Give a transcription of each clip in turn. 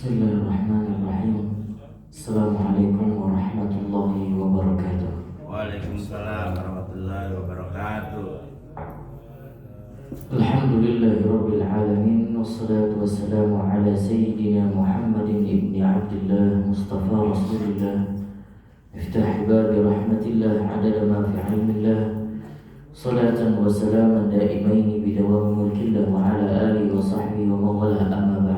Bismillahirrahmanirrahim. Assalamualaikum warahmatullahi wabarakatuh. Waalaikumsalam warahmatullahi wabarakatuh. Alhamdulillahirabbil alamin wassalatu wassalamu ala sayyidina Muhammadin ibni Abdullah Mustafa Rasulillah miftah babi rahmatillah adada ma fi ilmillah salatan wa salaman daimaini bidawami mulkillah wa ala alihi wa sahbihi wa mawala amma ba'd.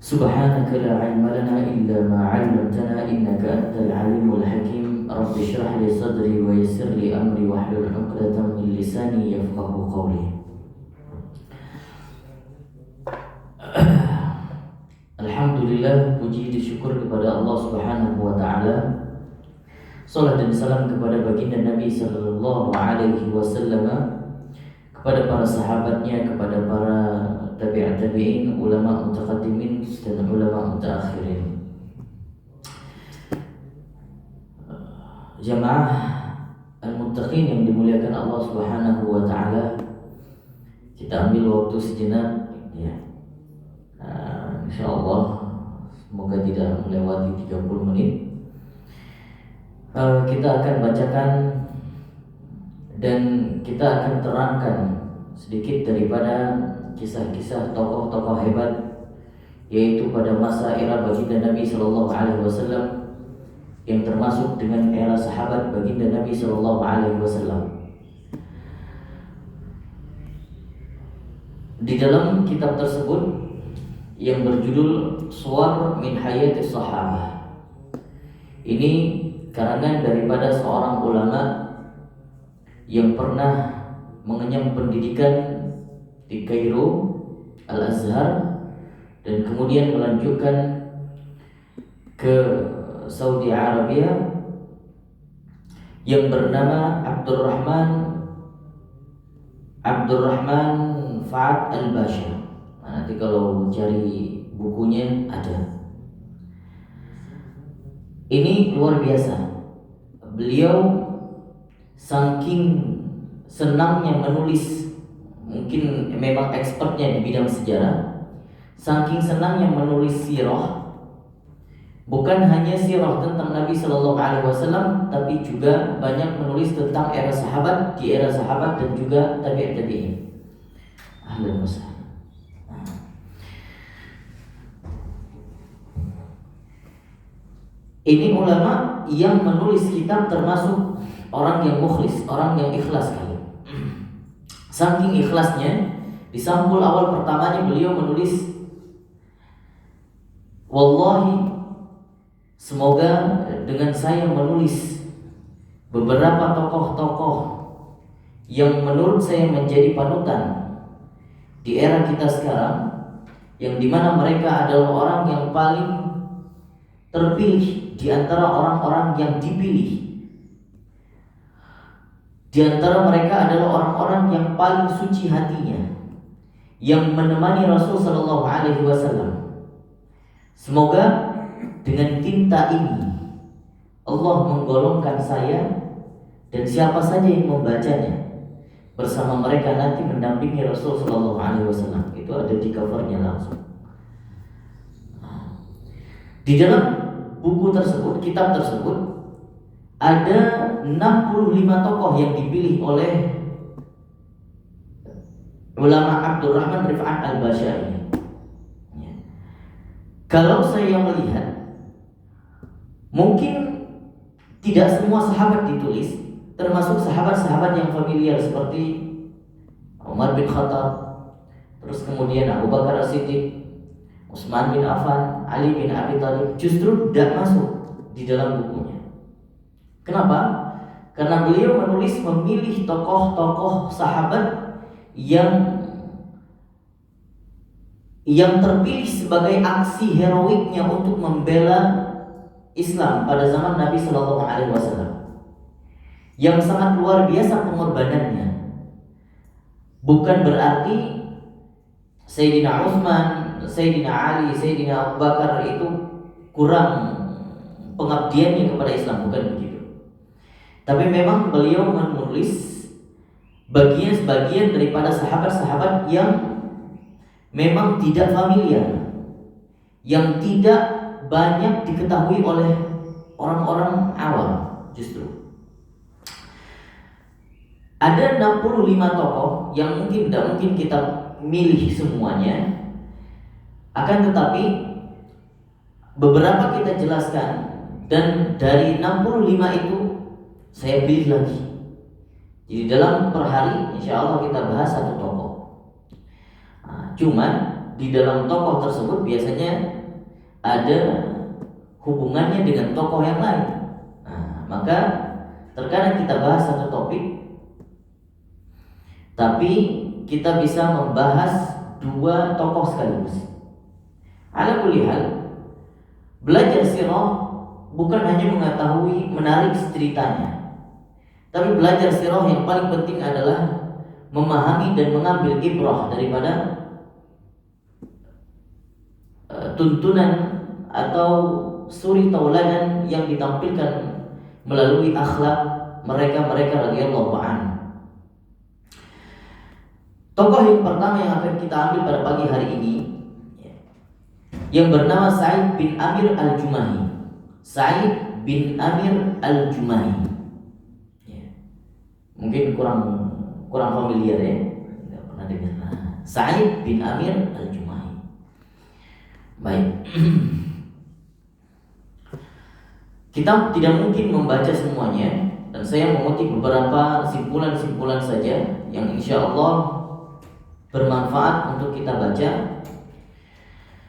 Subhanaka la ilma lana illa ma 'allamtana innaka antal alimul hakim. Rabbi shrah li sadri wa yassir li amri wahlul 'uqdatam min lisani yafqahu qawli. Alhamdulillah, puji dan syukur kepada Allah Subhanahu wa taala. Salat dan salam kepada baginda Nabi sallallahu alaihi wasallam, kepada para sahabatnya, kepada para tabi'in, ulama mutaqaddimin dan ulama mutaakhirin. Jamaah al-muttaqin yang dimuliakan Allah Subhanahu wa taala, kita ambil waktu sejenak ya. Insyaallah semoga tidak melewati 30 menit. Kita akan bacakan dan kita akan terangkan sedikit daripada kisah-kisah tokoh-tokoh hebat, yaitu pada masa era baginda Nabi Sallallahu Alaihi Wasallam, yang termasuk dengan era sahabat baginda Nabi Sallallahu Alaihi Wasallam. Di dalam kitab tersebut yang berjudul Suwar min Hayatis Sahabah, ini karangan daripada seorang ulama yang pernah mengenyam pendidikan di Kairo, Al-Azhar, dan kemudian melanjutkan ke Saudi Arabia, yang bernama Abdurrahman Fa'ad Al-Basha. Nanti kalau cari bukunya ada. Ini luar biasa. Beliau saking senangnya menulis, mungkin memang expertnya di bidang sejarah, saking senangnya menulis sirah, bukan hanya sirah tentang Nabi Sallallahu Alaihi Wasallam, tapi juga banyak menulis tentang era sahabat, di era sahabat dan juga tabi'in. Ahlan wa sahlan. Ini ulama yang menulis kitab termasuk orang yang mukhlis, orang yang ikhlas kali. Saking ikhlasnya, di sampul awal pertamanya beliau menulis, wallahi, semoga dengan saya menulis beberapa tokoh-tokoh yang menurut saya menjadi panutan di era kita sekarang, yang dimana mereka adalah orang yang paling terpilih di antara orang-orang yang dipilih. Di antara mereka adalah orang-orang yang paling suci hatinya, yang menemani Rasul Sallallahu Alaihi Wasallam. Semoga dengan tinta ini Allah menggolongkan saya dan siapa saja yang membacanya bersama mereka nanti mendampingi Rasul Sallallahu Alaihi Wasallam. Itu ada di covernya langsung. Di dalam buku tersebut, kitab tersebut, ada 65 tokoh yang dipilih oleh ulama Abdurrahman Rif'at Al-Basha ini. Kalau saya melihat, mungkin tidak semua sahabat ditulis, termasuk sahabat-sahabat yang familiar seperti Umar bin Khattab, terus kemudian Abu Bakar As-Siddiq, Utsman bin Affan, Ali bin Abi Thalib, justru tidak masuk di dalam bukunya. Kenapa? Karena beliau menulis memilih tokoh-tokoh sahabat yang terpilih sebagai aksi heroiknya untuk membela Islam pada zaman Nabi Sallallahu Alaihi Wasallam, yang sangat luar biasa pengorbanannya. Bukan berarti Sayyidina Utsman, Sayyidina Ali, Sayyidina Abu Bakar itu kurang pengabdiannya kepada Islam, bukan begitu. Tapi memang beliau menulis bagian-bagian daripada sahabat-sahabat yang memang tidak familiar yang tidak banyak diketahui oleh orang-orang awam. Justru ada 65 tokoh yang mungkin tidak mungkin kita milih semuanya, akan tetapi beberapa kita jelaskan, dan dari 65 itu saya pilih lagi. Jadi dalam per hari insya Allah kita bahas satu tokoh. Cuman di dalam tokoh tersebut biasanya ada hubungannya dengan tokoh yang lain. Maka terkadang kita bahas satu topik, tapi kita bisa membahas dua tokoh sekaligus. Ala kulli hal, belajar sirah bukan hanya mengetahui menarik ceritanya, tapi belajar sirah yang paling penting adalah memahami dan mengambil ibrah daripada tuntunan atau suri tauladan yang ditampilkan melalui akhlak mereka radhiyallahu anhu. Tokoh yang pertama yang akan kita ambil pada pagi hari ini yang bernama Sa'id bin Amir al-Jumahi. Sa'id bin Amir al-Jumahi. Mungkin kurang familiar ya, tidak pernah dengar. Sa'id bin Amir al-Jumahi. Baik. Kita tidak mungkin membaca semuanya, dan saya mengutip beberapa simpulan-simpulan saja yang insya Allah bermanfaat untuk kita baca.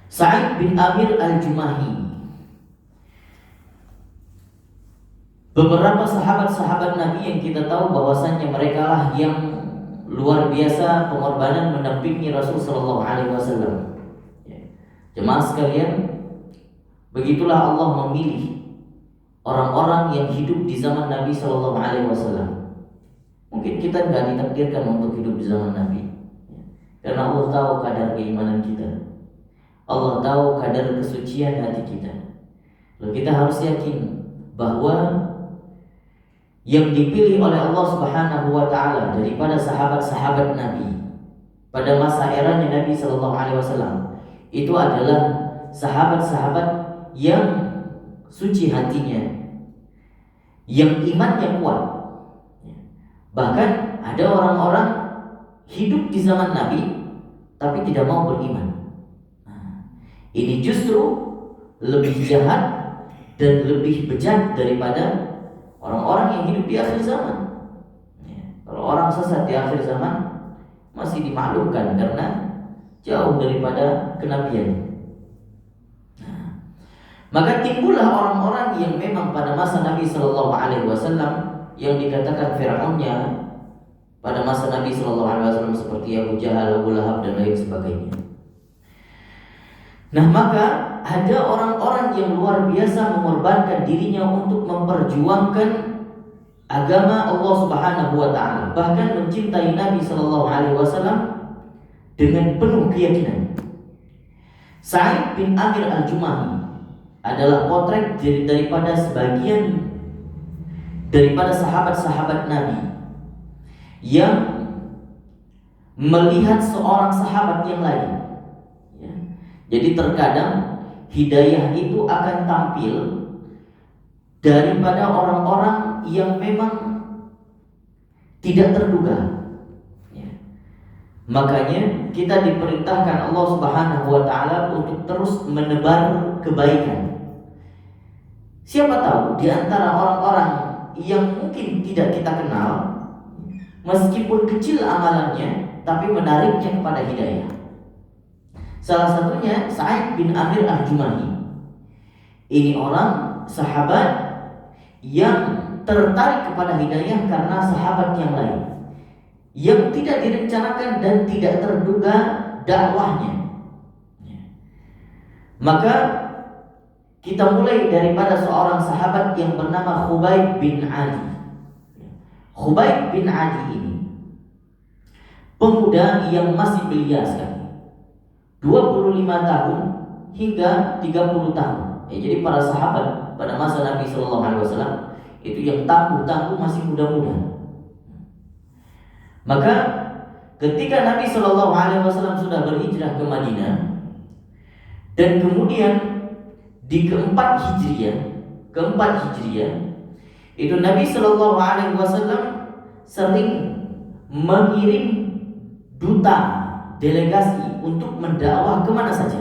Sa'id bin Amir al-Jumahi, beberapa sahabat-sahabat Nabi yang kita tahu bahwasannya mereka lah yang luar biasa pengorbanan mendampingi Rasul sallallahu alaihi wasallam. Jemaah sekalian, begitulah Allah memilih orang-orang yang hidup di zaman Nabi sallallahu alaihi wasallam. Mungkin kita enggak ditakdirkan untuk hidup di zaman Nabi, karena Allah tahu kadar keimanan kita. Allah tahu kadar kesucian hati kita. Lalu kita harus yakin bahwa yang dipilih oleh Allah Subhanahu wa taala daripada sahabat-sahabat Nabi pada masa eranya Nabi sallallahu alaihi wasallam itu adalah sahabat-sahabat yang suci hatinya, yang imannya kuat. Bahkan ada orang-orang hidup di zaman Nabi tapi tidak mau beriman. Ini justru lebih jahat dan lebih bejat daripada orang-orang yang hidup di akhir zaman. Kalau orang sesat di akhir zaman masih dimaklumkan karena jauh daripada kenabian. Maka timbullah orang-orang yang memang pada masa Nabi Sallallahu Alaihi Wasallam yang dikatakan Fir'aunnya pada masa Nabi Sallallahu Alaihi Wasallam seperti Abu Jahal, Abu Lahab dan lain sebagainya. Nah, maka ada orang-orang yang luar biasa mengorbankan dirinya untuk memperjuangkan agama Allah Subhanahu wa taala, bahkan mencintai Nabi sallallahu alaihi wasallam dengan penuh keyakinan. Sa'id bin Amir al-Jumahi adalah potret daripada sebagian daripada sahabat-sahabat Nabi yang melihat seorang sahabat yang lain. Jadi terkadang hidayah itu akan tampil daripada orang-orang yang memang tidak terduga. Makanya kita diperintahkan Allah Subhanahu wa taala untuk terus menebar kebaikan. Siapa tahu di antara orang-orang yang mungkin tidak kita kenal, meskipun kecil amalannya, tapi menariknya kepada hidayah. Salah satunya Sa'id bin Amir al-Jumahi. Ini orang sahabat yang tertarik kepada hidayah karena sahabat yang lain yang tidak direncanakan dan tidak terduga dakwahnya. Maka kita mulai daripada seorang sahabat yang bernama Khubayb bin Adi. Khubayb bin Adi ini pemuda yang masih belia sekali, 25 tahun hingga 30 tahun. Jadi para sahabat pada masa Nabi Sallallahu Alaihi Wasallam itu yang tangguh masih muda-muda. Maka ketika Nabi Sallallahu Alaihi Wasallam sudah berhijrah ke Madinah, Dan kemudian di keempat Hijriah itu Nabi Shallallahu Alaihi Wasallam sering mengirim duta delegasi untuk mendakwah kemana saja.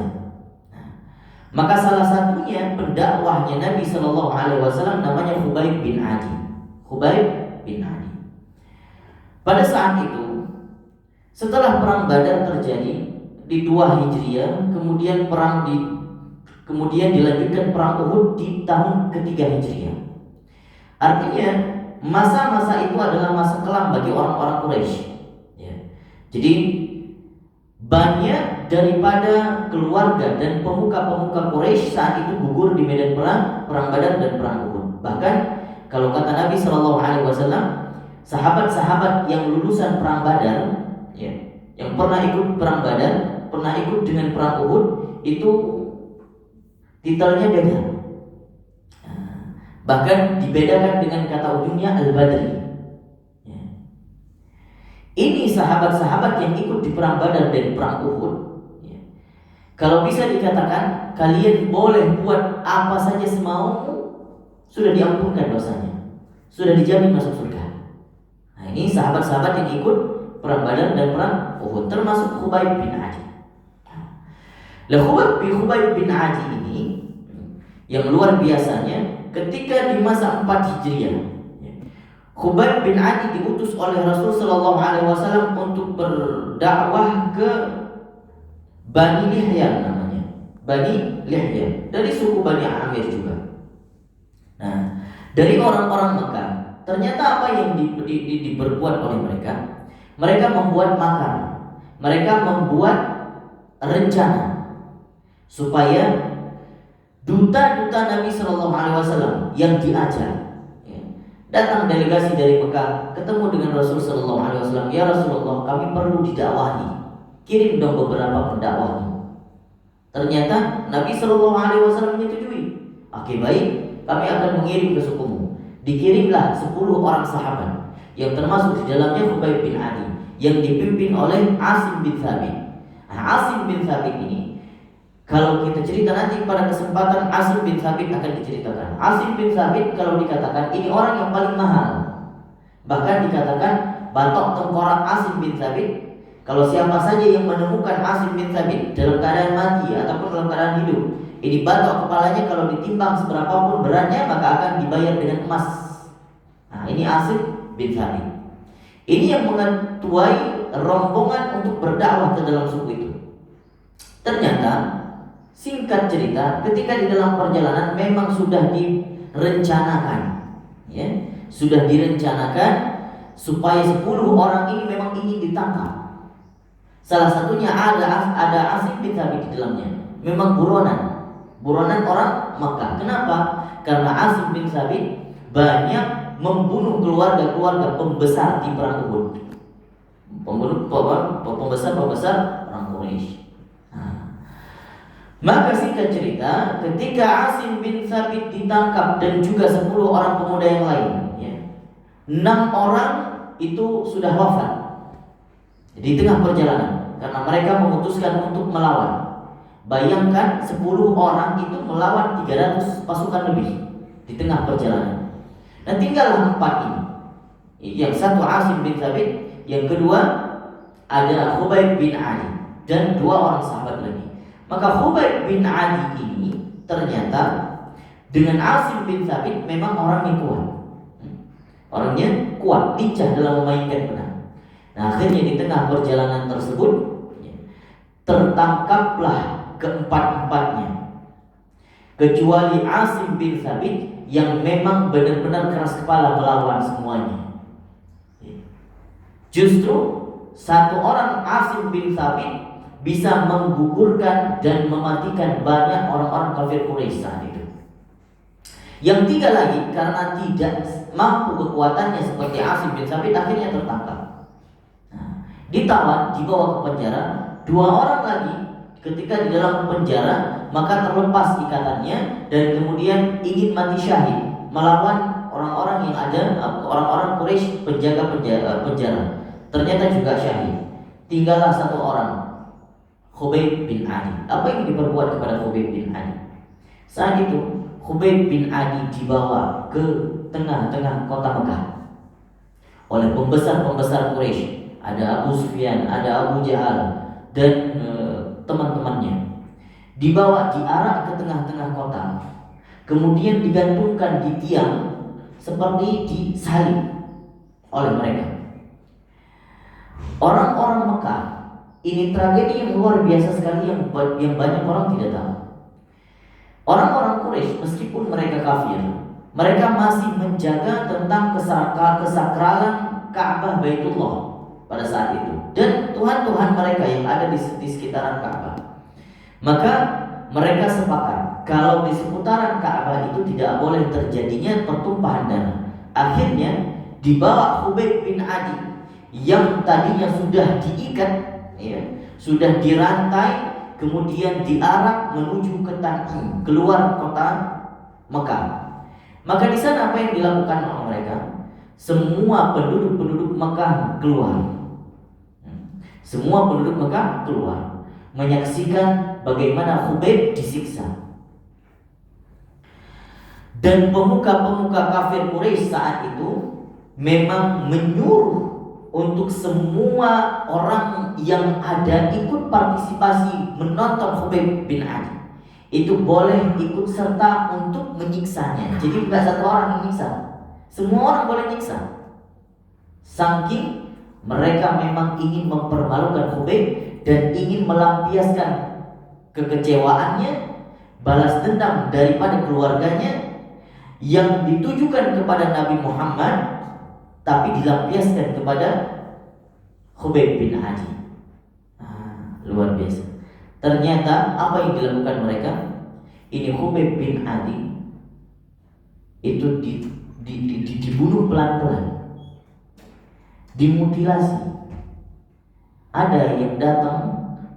Maka salah satunya pendakwahnya Nabi Shallallahu Alaihi Wasallam namanya Khubayb bin Adi. Pada saat itu, setelah perang Badar terjadi di 2 Hijriah, kemudian dilanjutkan perang Uhud di tahun ketiga Hijriah. Artinya masa-masa itu adalah masa kelam bagi orang-orang Quraisy. Ya. Jadi banyak daripada keluarga dan pemuka-pemuka Quraisy saat itu gugur di medan perang Badar dan perang Uhud. Bahkan kalau kata Nabi Shallallahu Alaihi Wasallam, sahabat-sahabat yang lulusan perang Badar, ya, yang pernah ikut perang Badar, pernah ikut dengan perang Uhud, itu titelnya beda. Bahkan dibedakan dengan kata ujungnya Al-Badri. Ya. Ini sahabat-sahabat yang ikut di perang Badar dan perang Uhud. Ya. Kalau bisa dikatakan kalian boleh buat apa saja semaumu, sudah diampunkan dosanya, sudah dijamin masuk surga. Nah, ini sahabat-sahabat yang ikut perang Badar dan perang Uhud, termasuk Khubayb bin Adi. Lah Khubayb bin Adi ini yang luar biasanya, ketika di masa 4 Hijriah, Khubayb bin Adi diutus oleh Rasul Sallallahu Alaihi Wasallam untuk berdakwah ke Bani Lihyan namanya, Bani Lihyan, dari suku Bani Amir juga. Nah, dari orang-orang Mekah, ternyata apa yang diperbuat oleh mereka? Mereka membuat makar, mereka membuat rencana supaya duta-duta Nabi Shallallahu Alaihi Wasallam yang diajar, ya, datang delegasi dari Mekah, ketemu dengan Rasul Shallallahu Alaihi Wasallam. Ya Rasulullah, kami perlu didakwahi, kirim dong beberapa pendakwahmu. Ternyata Nabi Shallallahu Alaihi Wasallam menyetujui. Oke, baik, kami akan mengirim ke sukumu. Dikirimlah 10 orang sahabat, yang termasuk di dalamnya Khubayb bin Adi, yang dipimpin oleh Asim bin Thabit. Nah, Asim bin Thabit ini, kalau kita cerita nanti pada kesempatan Asim bin Thabit akan diceritakan. Asim bin Thabit kalau dikatakan ini orang yang paling mahal. Bahkan dikatakan batok tengkorak Asim bin Thabit, kalau siapa saja yang menemukan Asim bin Thabit dalam keadaan mati ataupun dalam keadaan hidup, ini batok kepalanya kalau ditimbang seberapapun beratnya maka akan dibayar dengan emas. Nah, ini Asim bin Thabit. Ini yang mengetuai rombongan untuk berdakwah ke dalam suku itu. Ternyata singkat cerita, ketika di dalam perjalanan memang sudah direncanakan, ya, sudah direncanakan supaya 10 orang ini memang ingin ditangkap. Salah satunya ada Asim bin Thabit di dalamnya. Memang buronan orang Makkah. Kenapa? Karena Asim bin Thabit banyak membunuh keluarga-keluarga pembesar di perang Uhud. Pembesar perang Quraisy. Maka singkat cerita, ketika Asim bin Thabit ditangkap dan juga 10 orang pemuda yang lain, ya, 6 orang itu sudah wafat di tengah perjalanan karena mereka memutuskan untuk melawan. Bayangkan 10 orang itu melawan 300 pasukan lebih di tengah perjalanan. Dan tinggallah 4 ini. Yang satu Asim bin Thabit, yang kedua ada Khubayb bin Adi dan 2 orang sahabat lagi. Maka Khubayb bin Adi ini ternyata dengan Asim bin Thabit memang orang yang kuat. Orangnya kuat, lincah dalam memainkan pedang. Nah, akhirnya di tengah perjalanan tersebut, ya, tertangkaplah keempat-empatnya, kecuali Asim bin Thabit yang memang benar-benar keras kepala melawan semuanya. Justru satu orang Asim bin Thabit bisa menggugurkan dan mematikan banyak orang-orang kafir Quraisy saat itu. Yang 3 lagi karena tidak mampu kekuatannya seperti Asim bin Thabit akhirnya tertangkap. Nah, ditawan, dibawa ke penjara. 2 orang lagi ketika di dalam penjara maka terlepas ikatannya dan kemudian ingin mati syahid melawan orang-orang yang ada, orang-orang Quraisy penjaga penjara. Ternyata juga syahid. Tinggallah 1 orang, Khubayb bin Adi. Apa yang diperbuat kepada Khubayb bin Adi? Saat itu Khubayb bin Adi dibawa ke tengah-tengah kota Mekah oleh pembesar-pembesar Quraisy. Ada Abu Sufyan, ada Abu Jahal dan teman-temannya. Dibawa, diarak ke tengah-tengah kota, kemudian digantungkan di tiang seperti disalib oleh mereka. Orang-orang Mekah, ini tragedi yang luar biasa sekali yang banyak orang tidak tahu. Orang-orang Quraisy meskipun mereka kafir, mereka masih menjaga tentang kesakralan Ka'bah Baitullah pada saat itu dan Tuhan-Tuhan mereka yang ada di sekitaran Ka'bah. Maka mereka sepakat kalau di seputaran Ka'bah itu tidak boleh terjadinya pertumpahan darah. Akhirnya dibawa Khubayb bin Adi yang tadinya sudah diikat, ya, sudah dirantai, kemudian diarak menuju ke Tan'im, keluar kota Mekah. Maka di sana apa yang dilakukan oleh mereka? Semua penduduk Mekah keluar. Semua penduduk Mekah keluar menyaksikan bagaimana Khubayb disiksa. Dan pemuka-pemuka kafir Quraisy saat itu memang menyuruh untuk semua orang yang ada ikut partisipasi menonton Khubayb bin Adi itu boleh ikut serta untuk menyiksanya. Jadi bukan satu orang yang menyiksa, semua orang boleh nyiksa. Saking mereka memang ingin mempermalukan Khubayb dan ingin melampiaskan kekecewaannya, balas dendam daripada keluarganya yang ditujukan kepada Nabi Muhammad, tapi dilampiaskan kepada Khubayb bin Adi. Luar biasa. Ternyata apa yang dilakukan mereka? Ini Khubayb bin Adi itu dibunuh pelan-pelan, dimutilasi. Ada yang datang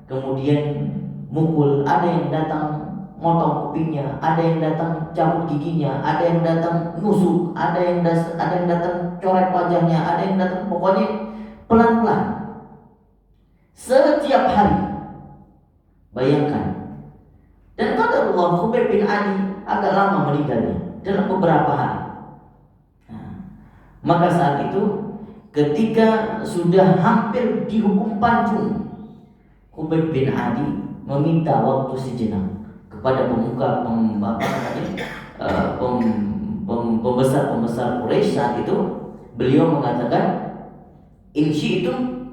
kemudian mukul, ada yang datang motong kupingnya, ada yang datang cabut giginya, ada yang datang nusuk, ada yang datang coret wajahnya, ada yang datang, pokoknya pelan-pelan setiap hari. Bayangkan. Dan qadarullah Khubayb bin Adi agak lama meninggalnya, dalam beberapa hari. Maka saat itu ketika sudah hampir dihukum pancung, Khubayb bin Adi meminta waktu sejenak kepada pembesar Quraisy saat itu. Beliau mengatakan, "In syi'tum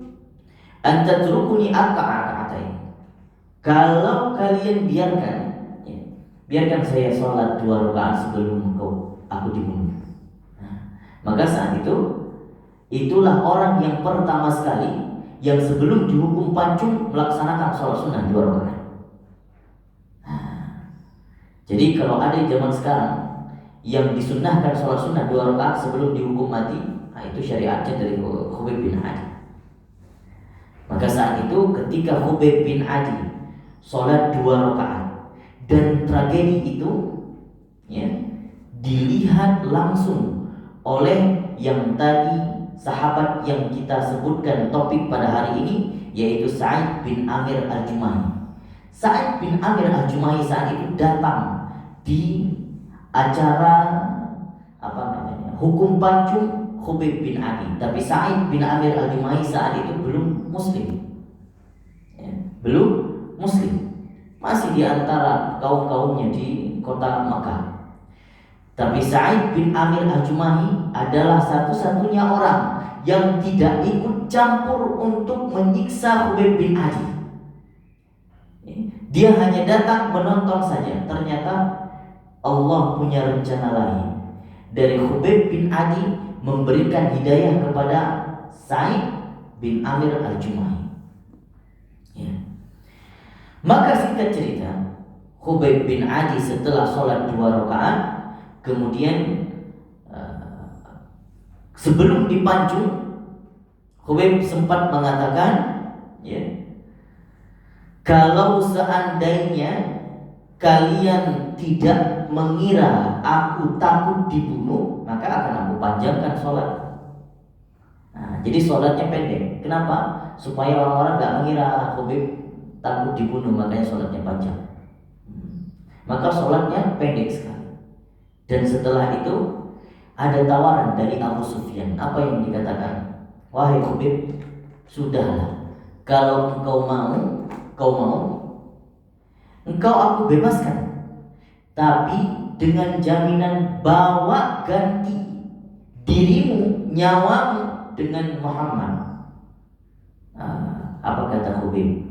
an tatrukuni raka'atain." Kalau kalian biarkan saya sholat 2 rakaat sebelum aku dibunuh. Maka saat itu, itulah orang yang pertama sekali yang sebelum dihukum pancung melaksanakan sholat sunnah 2 rakaat. Jadi kalau ada di zaman sekarang yang disunnahkan sholat sunnah 2 rakaat sebelum dihukum mati, itu syariatnya dari Khubayb bin Adi. Maka saat itu ketika Khubayb bin Adi sholat 2 rakaat dan tragedi itu, ya, dilihat langsung oleh yang tadi sahabat yang kita sebutkan topik pada hari ini, yaitu Sa'id bin Amir al-Jumahi. Sa'id bin Amir al-Jumahi saat itu datang di acara hukum pancung Khubayb bin Adi. Tapi Sa'id bin Amir al-Jumahi saat itu belum muslim, ya, belum muslim, masih di antara kaum-kaumnya di kota Makkah. Tapi Sa'id bin Amir al-Jumahi adalah satu-satunya orang yang tidak ikut campur untuk menyiksa Khubayb bin Adi. Dia hanya datang menonton saja. Ternyata Allah punya rencana lain. Dari Khubayb bin Adi memberikan hidayah kepada Sa'id bin Amir al-Jumahi, ya. Maka singkat cerita, Khubayb bin Adi setelah sholat 2 rakaat, kemudian sebelum dipancung, Khubayb sempat mengatakan, ya, kalau seandainya kalian tidak mengira aku takut dibunuh, maka akan aku panjangkan sholat. Jadi sholatnya pendek. Kenapa? Supaya orang-orang gak mengira Khubayb takut dibunuh, makanya sholatnya panjang. Maka sholatnya pendek sekali. Dan setelah itu ada tawaran dari Abu Sufyan. Apa yang dikatakan? Wahai Khubayb, sudahlah. Kalau engkau mau, engkau aku bebaskan. Tapi dengan jaminan bawa ganti dirimu, nyawamu dengan Muhammad. Apa kata Khubayb?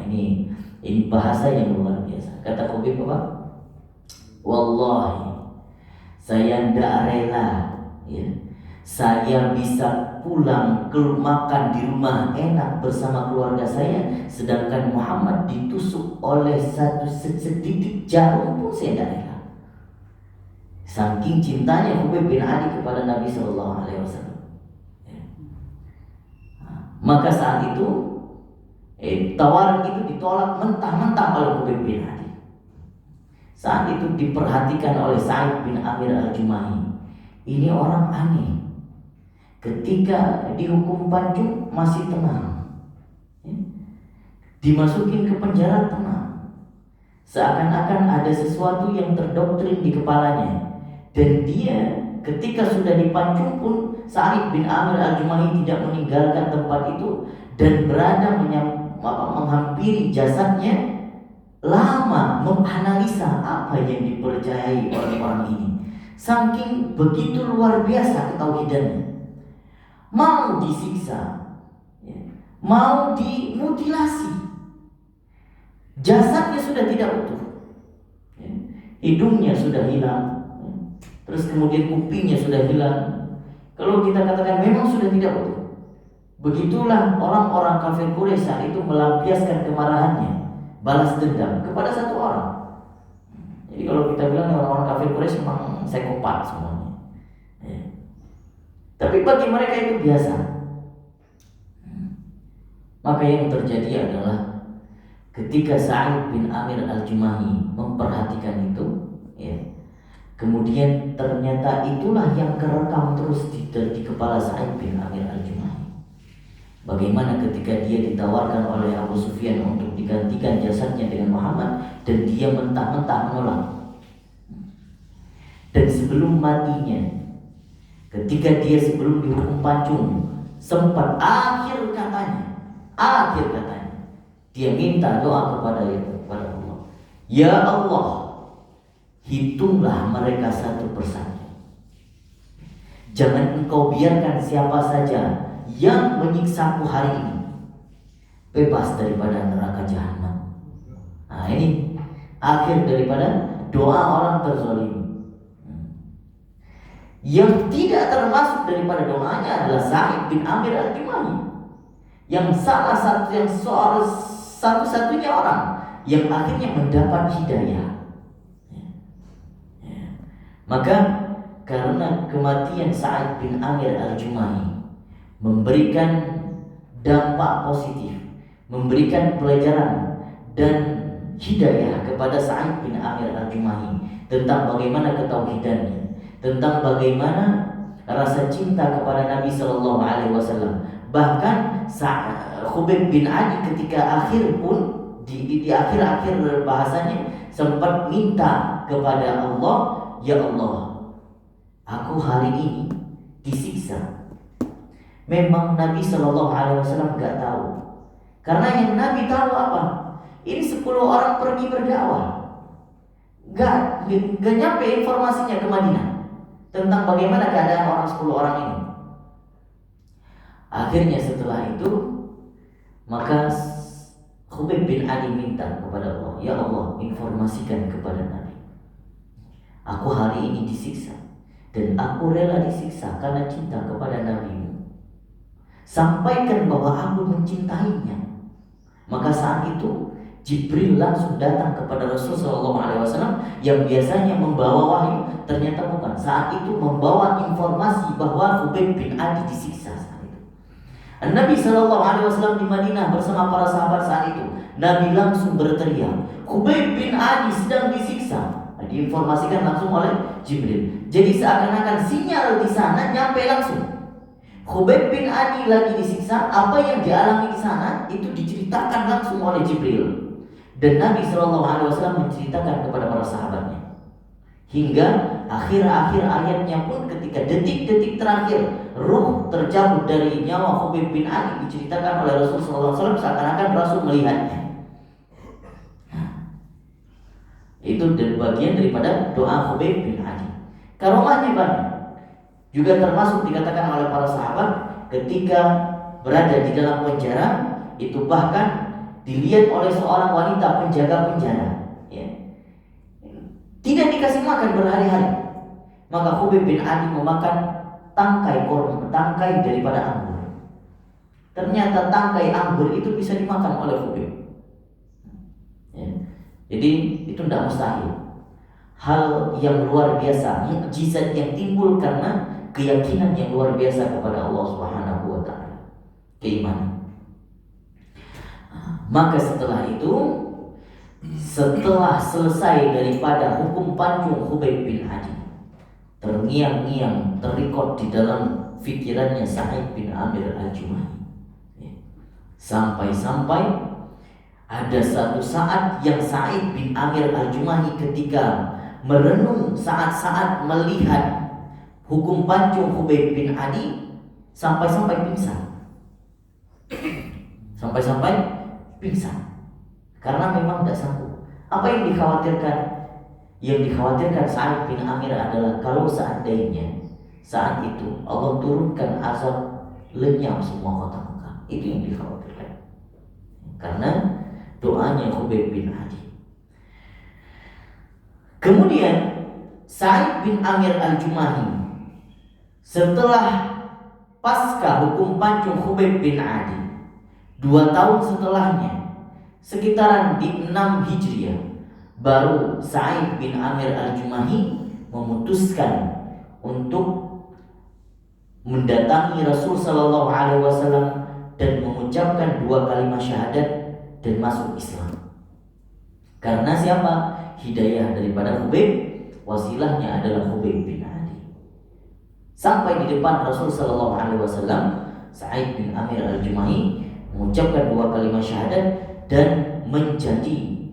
Ini bahasa yang luar biasa. Kata Khubayb apa? Wallahi, saya tidak rela, ya, saya bisa pulang makan di rumah enak bersama keluarga saya, sedangkan Muhammad ditusuk oleh setitik jarum pun saya tidak rela. Saking cintanya Khubayb bin Adi kepada Nabi Shallallahu Alaihi Wasallam. Maka saat itu tawaran itu ditolak mentah-mentah oleh Khubayb bin Adi. Saat itu diperhatikan oleh Sa'id bin Amir al-Jumahi. Ini orang aneh. Ketika dihukum pancung masih tenang, dimasukin ke penjara tenang. Seakan-akan ada sesuatu yang terdoktrin di kepalanya. Dan dia ketika sudah dipancung pun Sa'id bin Amir al-Jumahi tidak meninggalkan tempat itu dan berada menghampiri jasadnya, lama menganalisa apa yang dipercayai oleh orang ini. Saking begitu luar biasa ketauhidannya. Mau disiksa, mau dimutilasi, jasadnya sudah tidak utuh, hidungnya sudah hilang, terus kemudian kupingnya sudah hilang. Kalau kita katakan memang sudah tidak utuh. Begitulah orang-orang kafir Quraisy saat itu melampiaskan kemarahannya, balas dendam kepada satu orang. Jadi kalau kita bilang orang-orang kafir Quraisy memang psikopat semuanya, tapi bagi mereka itu biasa. Maka yang terjadi adalah ketika Sa'id bin Amir al-Jumahi memperhatikan itu, kemudian ternyata itulah yang kerekam terus di kepala Sa'id bin Amir al-Jumahi. Bagaimana ketika dia ditawarkan oleh Abu Sufyan untuk digantikan jasadnya dengan Muhammad, dan dia mentah-mentah menolak. Dan sebelum matinya, ketika dia sebelum dihukum pancung, sempat akhir katanya, dia minta doa kepada Allah. Ya Allah, hitunglah mereka satu persatu. Jangan engkau biarkan siapa saja yang menyiksaku hari ini bebas daripada neraka jahanam. Nah, ini akhir daripada doa orang terzalim. Yang tidak termasuk daripada doanya adalah Sa'id bin Amir al-Jumahi, yang salah satu yang satu-satunya orang yang akhirnya mendapat hidayah. Maka karena kematian Sa'id bin Amir al-Jumahi memberikan dampak positif, memberikan pelajaran dan hidayah kepada Sa'id bin Amir al-Jumahi tentang bagaimana ketauhidannya, tentang bagaimana rasa cinta kepada Nabi Sallallahu Alaihi Wasallam. Bahkan Khubayb bin Adi ketika akhir pun di akhir bahasanya sempat minta kepada Allah, ya Allah, aku hari ini disiksa. Memang Nabi Sallallahu Alaihi Wasallam gak tahu, karena yang Nabi tahu apa? Ini 10 orang pergi berdakwah, gak nyampe informasinya ke Madinah tentang bagaimana keadaan orang 10 orang ini. Akhirnya setelah itu, maka Khubayb bin Adi minta kepada Allah, ya Allah, informasikan kepada Nabi, aku hari ini disiksa, dan aku rela disiksa karena cinta kepada Nabi-Mu. Sampaikan bahwa aku mencintainya. Maka saat itu Jibril langsung datang kepada Rasulullah SAW yang biasanya membawa wahyu, ternyata bukan. Saat itu membawa informasi bahwa Khubayb bin Adi disiksa saat itu. Nabi SAW di Madinah bersama para sahabat saat itu. Nabi langsung berteriak, Khubayb bin Adi sedang disiksa. Diinformasikan langsung oleh Jibril. Jadi seakan-akan sinyal di sana nyampe langsung. Khubayb bin Adi lagi disiksa, apa yang dialami di sana itu diceritakan langsung oleh Jibril. Dan Nabi SAW menceritakan kepada para sahabatnya, hingga akhir-akhir ayatnya pun ketika detik-detik terakhir ruh tercabut dari nyawa Khubayb bin Adi diceritakan oleh Rasulullah SAW seakan-akan Rasul melihatnya. Itu bagian daripada doa Khubayb bin Adi. Karomahnya banyak. Juga termasuk dikatakan oleh para sahabat ketika berada di dalam penjara, itu bahkan dilihat oleh seorang wanita penjaga penjara, ya. Tidak dikasih makan berhari-hari. Maka Khubayb bin Adi memakan tangkai daripada anggur. Ternyata tangkai anggur itu bisa dimakan oleh Khubayb. Ya. Jadi itu tidak mustahil. Hal yang luar biasa, mukjizat yang timbul karena keyakinan yang luar biasa kepada Allah Subhanahu wa taala. Keimanan. Maka setelah itu, setelah selesai daripada hukum pancung Khubayb bin Adi, terngiang-ngiang terikot di dalam fikirannya Sa'id bin Amir al-Jumahi. Sampai-sampai ada satu saat yang Sa'id bin Amir al-Jumahi ketika merenung saat-saat melihat hukum pancung Khubayb bin Adi, sampai-sampai pingsan. Sampai-sampai pingsan karena memang tidak sanggup. Apa yang dikhawatirkan? Yang dikhawatirkan Sa'id bin Amir adalah kalau seandainya saat itu Allah turunkan azab lenyap semua kota Mekah. Itu yang dikhawatirkan. Karena doanya Khubayb bin Adi. Kemudian Sa'id bin Amir al-Jumahi setelah pasca hukum pancung Khubayb bin Adi, 2 tahun setelahnya, sekitaran di 6 Hijriah, baru Sa'id bin Amir al-Jumahi memutuskan untuk mendatangi Rasul sallallahu alaihi wasallam dan mengucapkan 2 kalimat syahadat dan masuk Islam. Karena siapa? Hidayah daripada Khubayb, wasilahnya adalah Khubayb bin Adi. Sampai di depan Rasul sallallahu alaihi wasallam, Sa'id bin Amir al-Jumahi mengucapkan 2 kalimat syahadat dan menjadi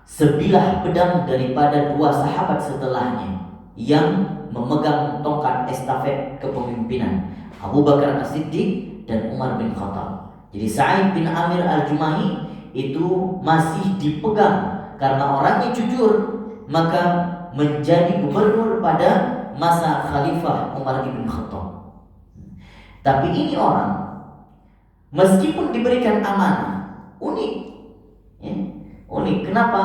sebilah pedang daripada 2 sahabat setelahnya yang memegang tongkat estafet kepemimpinan, Abu Bakar As-Siddiq dan Umar bin Khattab. Jadi Sa'id bin Amir al-Jumahi itu masih dipegang karena orangnya jujur, maka menjadi gubernur pada masa Khalifah Umar bin Khattab. Tapi ini orang meskipun diberikan amanah, unik, ya, unik. Kenapa?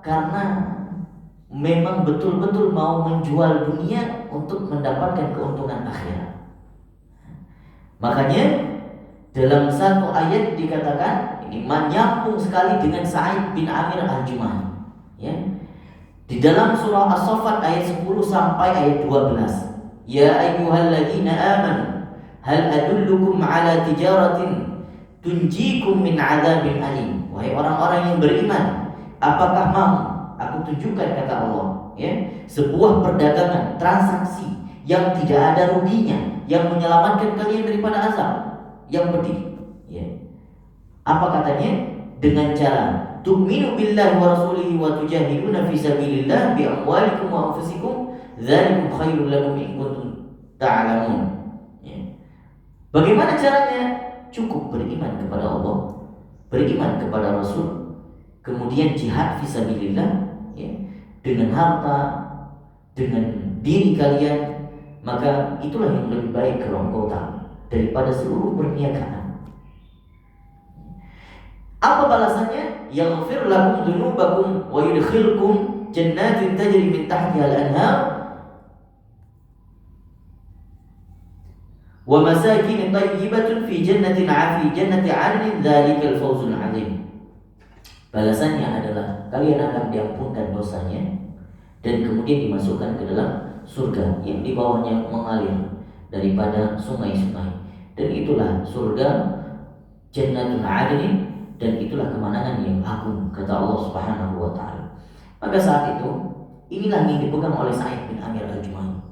Karena memang betul-betul mau menjual dunia untuk mendapatkan keuntungan akhirat. Makanya dalam satu ayat dikatakan, ini menyambung sekali dengan Sa'id bin Amir al-Jumahi, ya. Di dalam surah As-Saffat ayat 10 sampai ayat 12, ya ayyuhalladzina amanu hal adullukum ala tijaratin tunjikum min adzabin alim. Wahai orang-orang yang beriman, apakah mau aku tunjukkan, kata Allah, ya, sebuah perdagangan, transaksi yang tidak ada ruginya, yang menyelamatkan kalian daripada azab yang pedih, ya. Apa katanya? Dengan cara tu'minu billahi wa rasulihi wa tujahiduna fi sabilillah bi amwalikum wa anfusikum dzalikum khairul lakum in kuntum ta'lamun. Bagaimana caranya? Cukup beriman kepada Allah, beriman kepada Rasul, kemudian jihad fisabilillah, ya, dengan harta, dengan diri kalian, maka itulah yang lebih baik keronkota daripada seluruh perniagaan. Apa balasannya? Yaghfir lakum dzunubakum wa yudkhilkum jannatin tajri min tahtiha al-anhar wa masakin thayyibatin fi jannatin 'adnin dzalikal fawzul 'adzim. Balasannya adalah kalian akan diampunkan dosanya dan kemudian dimasukkan ke dalam surga yang di bawahnya mengalir daripada sungai-sungai, dan itulah surga Jannatul 'Adnin, dan itulah kemenangan yang agung, kata Allah Subhanahu wa taala. Pada saat itu, inilah yang dipegang oleh Sa'id bin Amir al-Jumahi.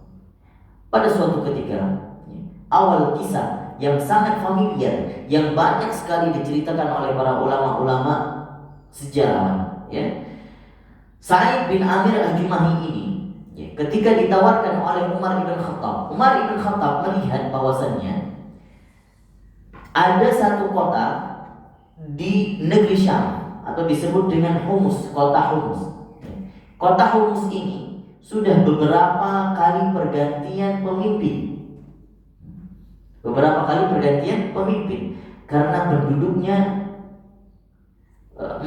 Pada suatu ketika, awal kisah yang sangat familiar, yang banyak sekali diceritakan oleh para ulama-ulama sejarawan, ya. Sa'id bin Amir al-Jumahi ini, ya, ketika ditawarkan oleh Umar ibn Khattab melihat bahwasannya ada satu kota di negeri Syam atau disebut dengan Humus, kota Humus. Kota Humus ini sudah beberapa kali pergantian pemimpin. Karena penduduknya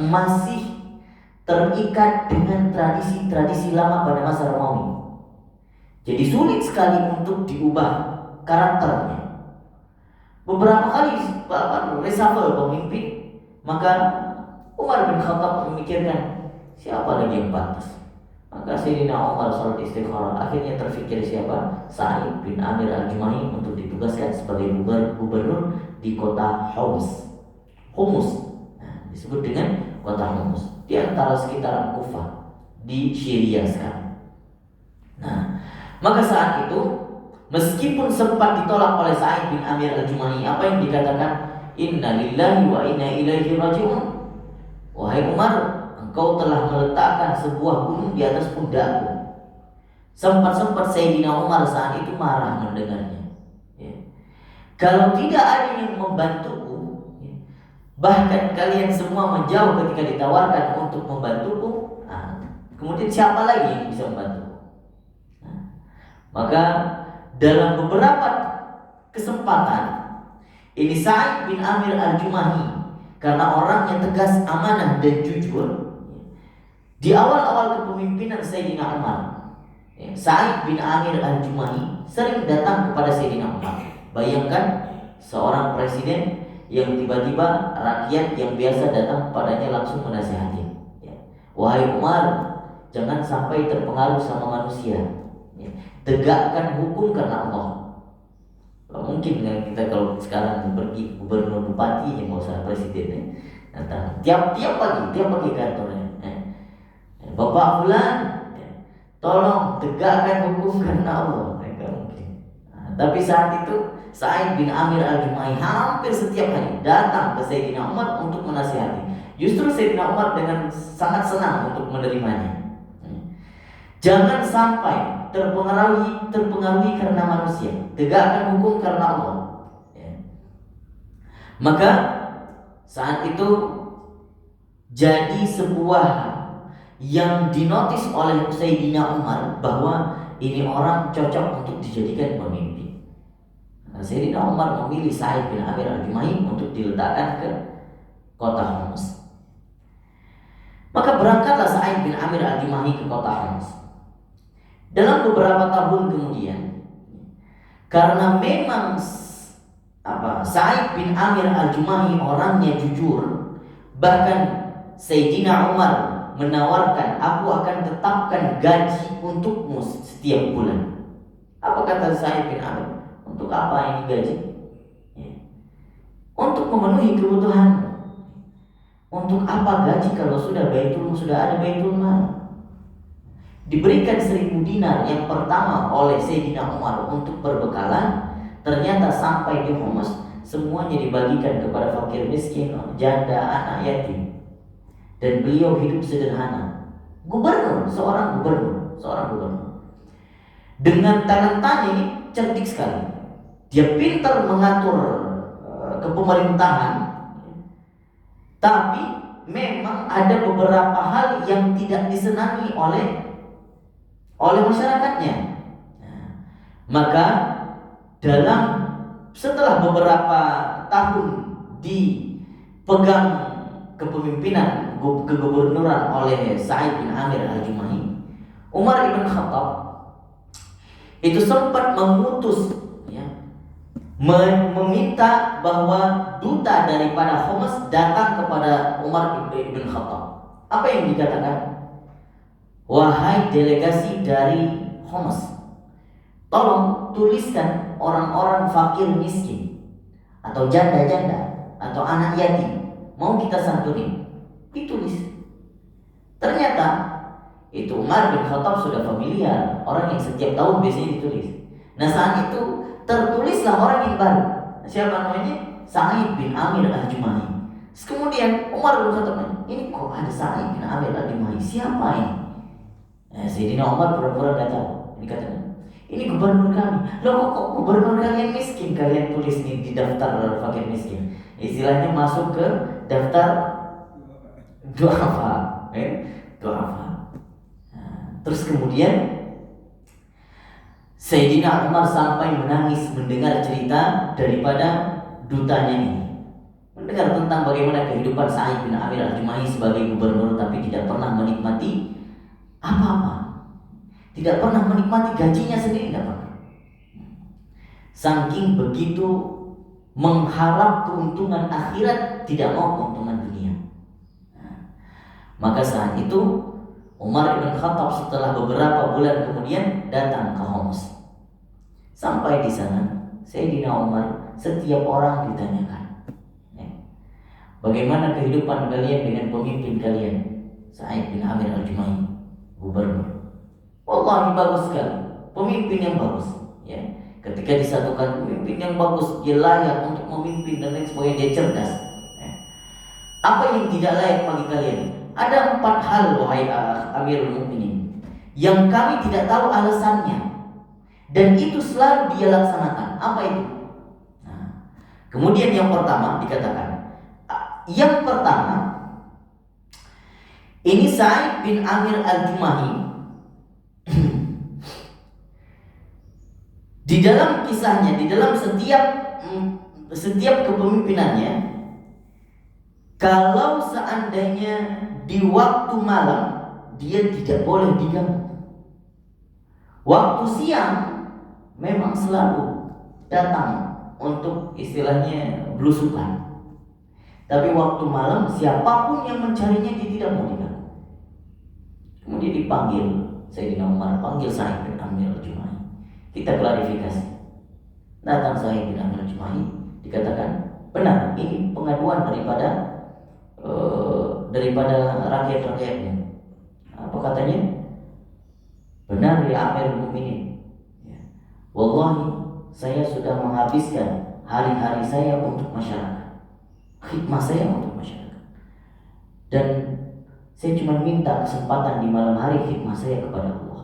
masih terikat dengan tradisi-tradisi lama pada masa Romawi. Jadi sulit sekali untuk diubah karakternya. Beberapa kali reshuffle pemimpin, maka Umar bin Khattab memikirkan siapa lagi yang pantas. Maka Sayyidina Umar salat istikharah, akhirnya terfikir siapa? Sa'id bin Amir al-Jumahi untuk ditugaskan sebagai gubernur di kota Humus. Nah, disebut dengan kota Humus di antara sekitaran Kufah di Syria sekarang. Nah, maka saat itu meskipun sempat ditolak oleh Sa'id bin Amir al-Jumahi, apa yang dikatakan? Inna lillahi wa inna ilaihi raji'un. Wahai Umar, engkau telah meletakkan sebuah gunung di atas pundakku. Sempat Sayyidina Umar saat itu marah mendengarnya, ya. Kalau tidak ada yang membantuku, ya, bahkan kalian semua menjauh ketika ditawarkan untuk membantuku, kemudian siapa lagi yang bisa membantuku? Maka dalam beberapa kesempatan ini Sa'id bin Amir al-Jumahi, karena orangnya tegas, amanah dan jujur, di awal-awal kepemimpinan Sayyidina Umar, Sa'id bin Amir al-Jumahi sering datang kepada Sayyidina Umar. Bayangkan seorang presiden yang tiba-tiba rakyat yang biasa datang kepadanya langsung menasihati, wahai Umar, jangan sampai terpengaruh sama manusia, tegakkan hukum karena Allah. Mungkin kan kita kalau sekarang pergi gubernur bupati yang nggak usah presiden, datang tiap pagi kantornya, Bapak Fulan, tolong tegakkan hukum karena Allah. Nggak mungkin. Tapi saat itu Sa'id bin Amir al-Jumahi hampir setiap hari datang ke Sayyidina Umar untuk menasihati. Justru Sayyidina Umar dengan sangat senang untuk menerimanya. Jangan sampai terpengaruhi karena manusia, tegakkan hukum karena Allah. Maka saat itu jadi sebuah yang dinotis oleh Sayyidina Umar bahwa ini orang cocok untuk dijadikan pemimpin. Sayyidina Umar memilih Sa'id bin Amir al-Jumahi untuk diletakkan ke kota Humus. Maka berangkatlah Sa'id bin Amir al-Jumahi ke kota Humus. Dalam beberapa tahun kemudian, karena memang Sa'id bin Amir al-Jumahi orangnya jujur, bahkan Sayyidina Umar menawarkan, aku akan tetapkan gaji untukmu setiap bulan. Apa kata Sa'id bin Amir? Untuk apa ini gaji? Untuk memenuhi kebutuhan. Untuk apa gaji kalau sudah ada baitul mal? Diberikan 1.000 dinar yang pertama oleh Sayyidina Umar untuk perbekalan, ternyata sampai di Humus semuanya dibagikan kepada fakir miskin, janda, anak yatim. Dan beliau hidup sederhana. Seorang gubernur. Dengan talentanya ini cerdik sekali. Dia pintar mengatur kepemerintahan, tapi memang ada beberapa hal yang tidak disenangi oleh masyarakatnya. Maka setelah beberapa tahun dipegang kepemimpinan kegubernuran oleh Sa'id bin Amir al-Jumahi, Umar ibn Khattab itu sempat mengutus, meminta bahwa duta daripada Humus datang kepada Umar ibn Khattab. Apa yang dikatakan? Wahai delegasi dari Humus, tolong tuliskan orang-orang fakir miskin atau janda-janda atau anak yatim mau kita santuni. Ditulis. Ternyata itu Umar bin Khattab sudah familiar, orang yang setiap tahun biasanya ditulis. Nah saat itu tertulislah orang yang baru. Siapa namanya? Sa'id bin Amir al-Jumahi. Terus kemudian Umar bin Khattab nanya, ini kok ada Sa'id bin Amir al-Jumahi, siapa ini? Sayyidina Umar pura-pura nggak tahu. Ini katanya, ini gubernur kami. Loh kok gubernur kalian miskin? Kalian tulis nih di daftar fakir miskin. Istilahnya masuk ke daftar du'afa, du'afa. Terus kemudian Sayyidina Umar sampai menangis mendengar cerita daripada dutanya ini. Mendengar tentang bagaimana kehidupan Sa'id bin Amir al-Jumahi sebagai gubernur, tapi tidak pernah menikmati apa-apa. Tidak pernah menikmati gajinya sendiri, tidak pernah. Saking begitu mengharap keuntungan akhirat, tidak mau keuntungan dunia. Maka saat itu Umar bin Khattab setelah beberapa bulan kemudian datang ke Homs. Sampai di sana, Sayyidina Umar setiap orang ditanyakan, bagaimana kehidupan kalian dengan pemimpin kalian, Sa'id bin Amir al-Jumahi, gubernur. Wallahi bagus sekali, pemimpin yang bagus. Ya, ketika disatukan pemimpin yang bagus, dia layak untuk memimpin dan lain sebagainya, dia cerdas. Apa yang tidak layak bagi kalian? Ada 4 hal, wahai Amirul Mukminin, yang kami tidak tahu alasannya, dan itu selalu dia laksanakan. Apa itu? Kemudian yang pertama dikatakan, yang pertama, ini Sa'id bin Amir al-Jumahi di dalam kisahnya, di dalam setiap kepemimpinannya, kalau seandainya di waktu malam dia tidak boleh diganggu. Waktu siang memang selalu datang untuk istilahnya belusukan. Tapi waktu malam siapapun yang mencarinya dia tidak mau diganggu. Kemudian dipanggil Sayyidina Umar, panggil Sa'id bin Amir al-Jumahi. Kita klarifikasi. Datang Sa'id bin Amir al-Jumahi, dikatakan benar, ini pengaduan daripada rakyat-rakyatnya. Apa katanya? Benar ya Amirul Mukminin. Wallahi saya sudah menghabiskan hari-hari saya untuk masyarakat, khidmah saya untuk masyarakat, dan saya cuma minta kesempatan di malam hari khidmah saya kepada Allah.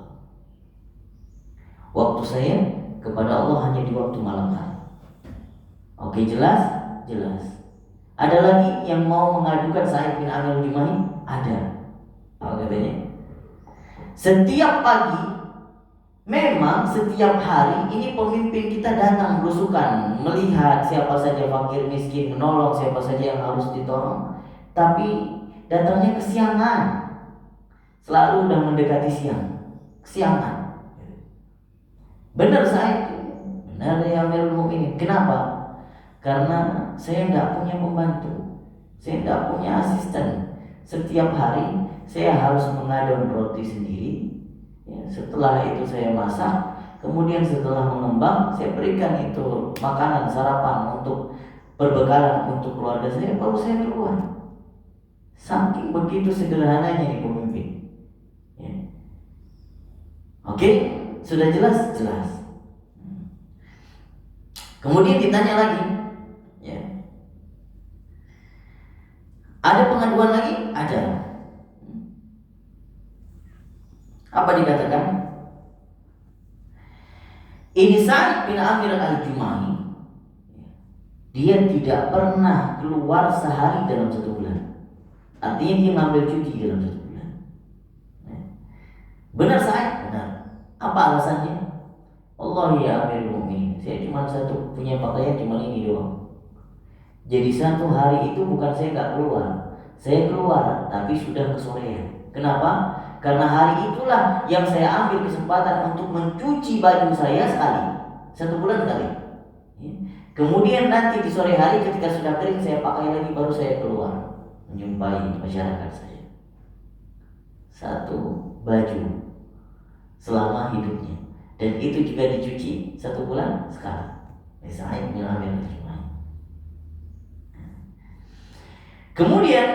Waktu saya kepada Allah hanya di waktu malam hari. Oke, jelas? Jelas. Ada lagi yang mau mengadukan Sa'id bin Amir al-Jumahi? Ada. Apa katanya? Setiap pagi, memang setiap hari ini pemimpin kita datang belusukan, melihat siapa saja fakir miskin, menolong siapa saja yang harus ditolong. Tapi datangnya kesiangan, selalu udah mendekati siang, kesiangan. Benar Sa'id, benar ya Amirul Mukminin. Kenapa? Karena saya tidak punya pembantu, saya tidak punya asisten. Setiap hari saya harus mengadon roti sendiri. Setelah itu saya masak, kemudian setelah mengembang saya berikan itu makanan sarapan untuk perbekalan untuk keluarga saya, baru saya keluar. Saking begitu sederhananya nih pemimpin. Oke, sudah jelas? Jelas. Kemudian ditanya lagi, ada pengaduan lagi? Ada. Apa dikatakan? Ini Sa'id bin Amir al-Jumahi, dia tidak pernah keluar sehari dalam 1 bulan. Artinya dia ngambil cuti dalam 1 bulan. Benar Sa'id? Benar. Apa alasannya? Allah ya Amirul Mukminin, saya cuma punya pakaian cuma ini doang. Jadi 1 hari itu bukan saya nggak keluar, saya keluar tapi sudah kesorean. Kenapa? Karena hari itulah yang saya ambil kesempatan untuk mencuci baju saya sekali, 1 bulan sekali. Kemudian nanti di sore hari ketika sudah kering saya pakai lagi, baru saya keluar menjumpai masyarakat saya. 1 baju selama hidupnya, dan itu juga dicuci 1 bulan sekali. Saya mengambil cuma. Kemudian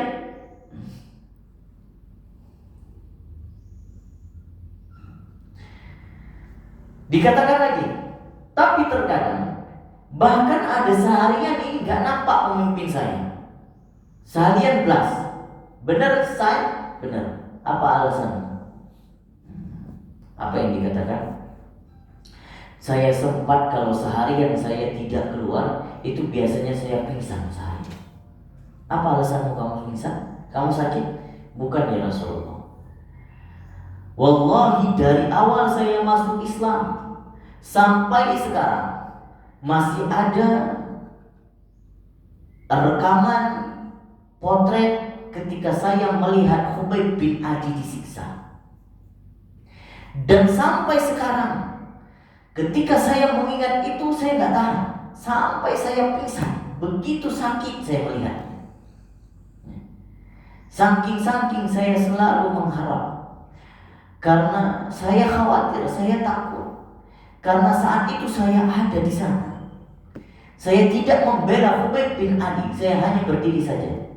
dikatakan lagi, tapi terkadang bahkan ada seharian ini gak nampak pemimpin saya. Seharian belas. Benar Sa'id? Benar. Apa alasannya? Apa yang dikatakan? Saya sempat kalau seharian saya tidak keluar, itu biasanya saya pingsan sehari. Apa alasanmu kamu pingsan? Kamu sakit? Bukan ya Rasulullah. Wallahi dari awal saya masuk Islam sampai sekarang masih ada rekaman potret ketika saya melihat Khubayb bin Adi disiksa. Dan sampai sekarang ketika saya mengingat itu saya nggak tahan, sampai saya pingsan. Begitu sakit saya melihatnya. Saking saya selalu mengharap, karena saya khawatir, saya takut. Karena saat itu saya ada di sana. Saya tidak membela Khubayb bin Adi, saya hanya berdiri saja.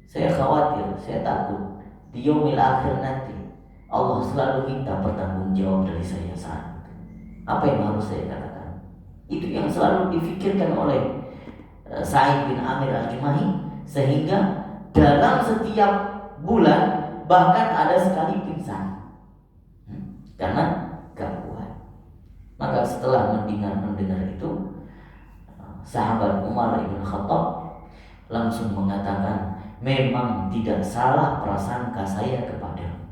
Saya khawatir, saya takut di yaumil akhir nanti Allah selalu minta pertanggungjawab dari saya saat itu. Apa yang harus saya katakan? Itu yang selalu difikirkan oleh Sa'id bin Amir al-Jumahi, sehingga dalam setiap bulan bahkan ada sekali pingsan karena gak kuat. Maka setelah mendengar itu, sahabat Umar ibn Khattab langsung mengatakan, memang tidak salah prasangka saya kepadamu.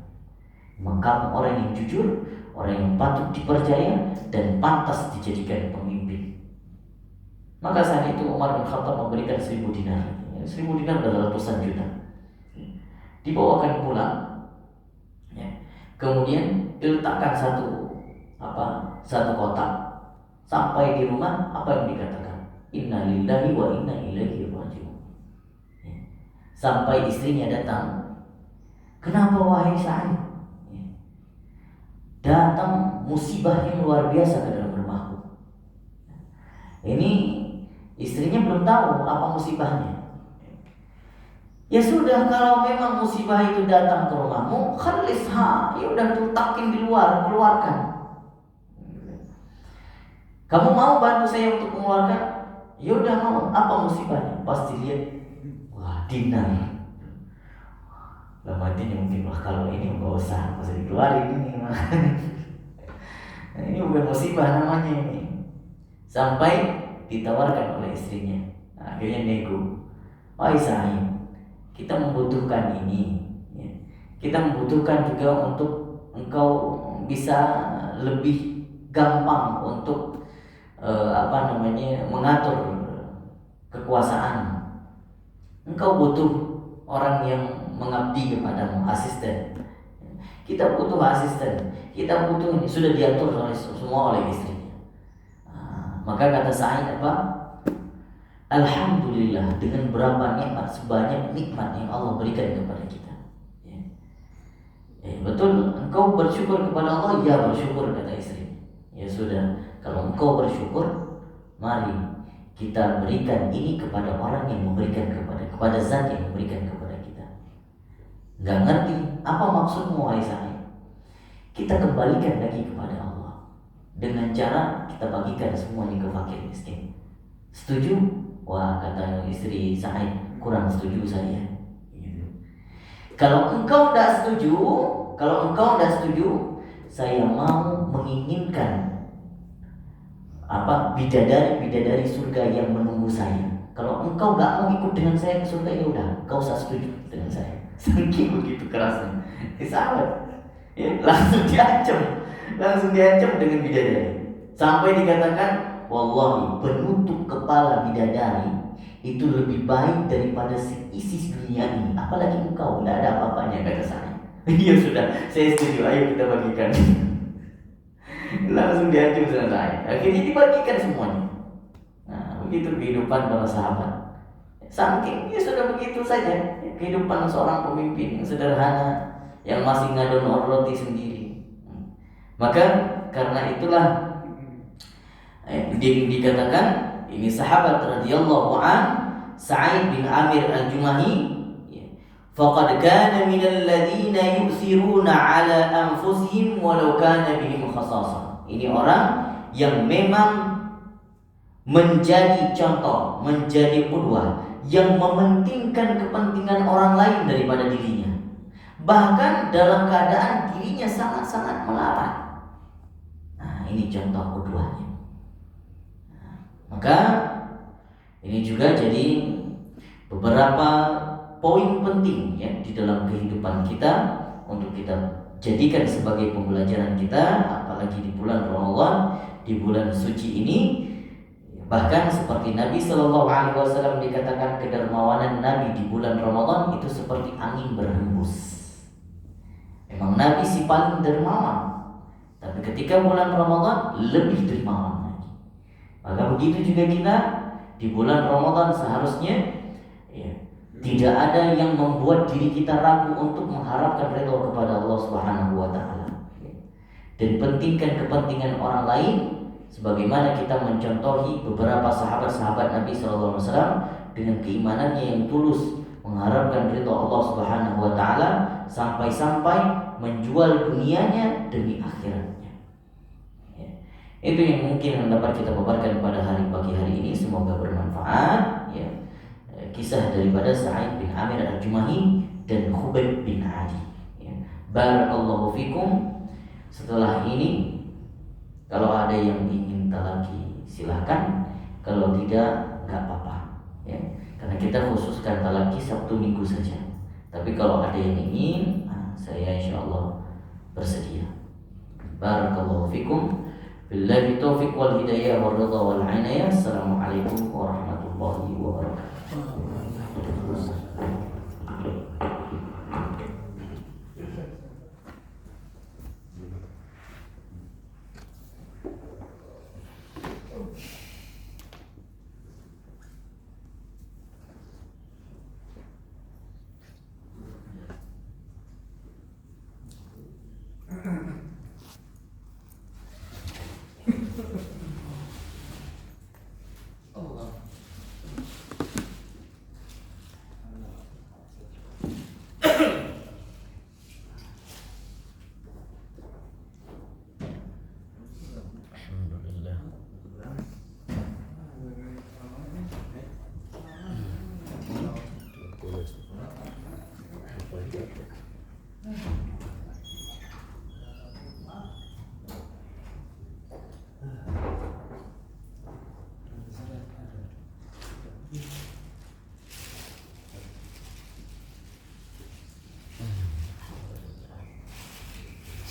Maka orang yang jujur, orang yang patut dipercaya dan pantas dijadikan pemimpin. Maka saat itu Umar bin Khattab memberikan 1.000 dinar. 1.000 dinar adalah ratusan juta. Dibawakan pulang, kemudian diletakkan satu kotak. Sampai di rumah, apa yang dikatakan? Inna lillahi wa inna ilaihi raji'un. Sampai istrinya datang, kenapa wahai Sa'id? Datang musibah yang luar biasa ke dalam rumahku. Ini istrinya belum tahu apa musibahnya. Ya sudah, kalau memang musibah itu datang ke rumahmu, khalisha, ya udah letakin di luar, keluarkan. Kamu mau bantu saya untuk mengeluarkan? Ya udah mau. Apa musibahnya? Pasti lihat, wah, dinar. Lama hatinya mungkin, wah kalau ini nggak usah dikeluarin ini. Ini bukan musibah namanya ini. Sampai ditawarkan oleh istrinya. Akhirnya nego. Wahai Sa'id, kita membutuhkan ini. Kita membutuhkan juga untuk engkau bisa lebih gampang untuk mengatur kekuasaan. Engkau butuh orang yang mengabdi kepadamu, asisten. Kita butuh asisten. Kita butuh ini, sudah diatur semua oleh istrinya. Maka kata Sa'id apa? Alhamdulillah, dengan berapa nikmat, sebanyak nikmat yang Allah berikan kepada kita. Betul, engkau bersyukur kepada Allah? Ya, bersyukur, kata istrinya. Ya sudah, kalau engkau bersyukur, mari kita berikan ini kepada orang yang memberikan kepada zat yang memberikan kepada kita. Gak ngerti apa maksudmu wahai Sa'id? Kita kembalikan lagi kepada Allah dengan cara kita bagikan semuanya ke fakir miskin. Setuju? Wah, kata istri Sa'id, kurang setuju saya. Kalau engkau tidak setuju, saya mau menginginkan bidadari surga yang menunggu saya. Kalau engkau gak mau ikut dengan saya ke surga, ya udah, kau usah setuju dengan saya. Saking begitu kerasnya. Sahabat, langsung diancam dengan bidadari. Sampai dikatakan, wallahi, penutup kepala bidadari itu lebih baik daripada seisi dunia ini. Apalagi engkau, tidak ada apa-apanya, kata saya. Ya sudah, saya setuju, ayo kita bagikan. Langsung diancam sama saya. Akhirnya dibagikan semuanya. Nah, begitu kehidupan para sahabat. Saking ya sudah begitu saja kehidupan seorang pemimpin yang sederhana, yang masih ngadon roti sendiri. Maka karena itulah dikatakan ini sahabat radhiyallahu an Sa'id bin Amir al-Jumahi, faqad kana minal ladzina yusiruna ala anfusihim walau kana bihim khasasah. Ini orang yang memang menjadi contoh, menjadi qudwah yang mementingkan kepentingan orang lain daripada dirinya, bahkan dalam keadaan dirinya sangat-sangat melarat. Nah, ini contoh keduanya. Maka ini juga jadi beberapa poin penting ya di dalam kehidupan kita untuk kita jadikan sebagai pembelajaran kita, apalagi di bulan Ramadan, di bulan suci ini. Bahkan seperti Nabi Shallallahu Alaihi Wasallam dikatakan kedermawanan Nabi di bulan Ramadan itu seperti angin berhembus. Memang Nabi si paling dermawan, tapi ketika bulan Ramadan lebih dermawan lagi. Maka begitu juga kita di bulan Ramadan seharusnya ya, tidak ada yang membuat diri kita ragu untuk mengharapkan ridho kepada Allah Subhanahu wa taala. Dan pentingkan kepentingan orang lain sebagaimana kita mencontohi beberapa sahabat-sahabat Nabi sallallahu alaihi wasallam dengan keimanannya yang tulus mengharapkan ridho Allah Subhanahu wa taala sampai-sampai menjual dunianya demi akhiratnya. Ya. Itu yang mungkin dapat kita paparkan pada pagi hari ini, semoga bermanfaat ya. Kisah daripada Sa'id bin Amir al-Jumahi dan Khubayb bin Adi ya. Barakallahu fikum. Setelah ini kalau ada yang ingin talaki silahkan, kalau tidak nggak apa-apa ya. Karena kita khususkan talaki Sabtu Minggu saja. Tapi kalau ada yang ingin, saya insyaallah bersedia. Barakallahu fikum. Billahi taufiq wal hidayah wal ridha wal inayah. Assalamualaikum warahmatullahi wabarakatuh.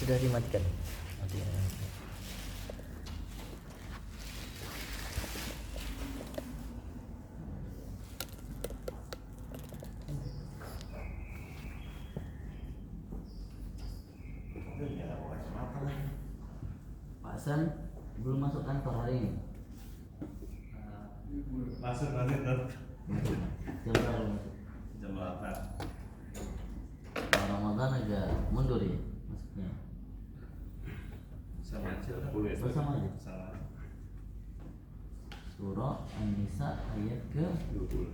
Sudah dimatikan. Pak San belum masuk kantor hari ini. Masuk nanti tuh. Jam berapa masuk? Jam 8. Ramadan agak mundur ya masuknya. Sama aja. Sama aja. Sama. Surah An-Nisa ayat ke 20.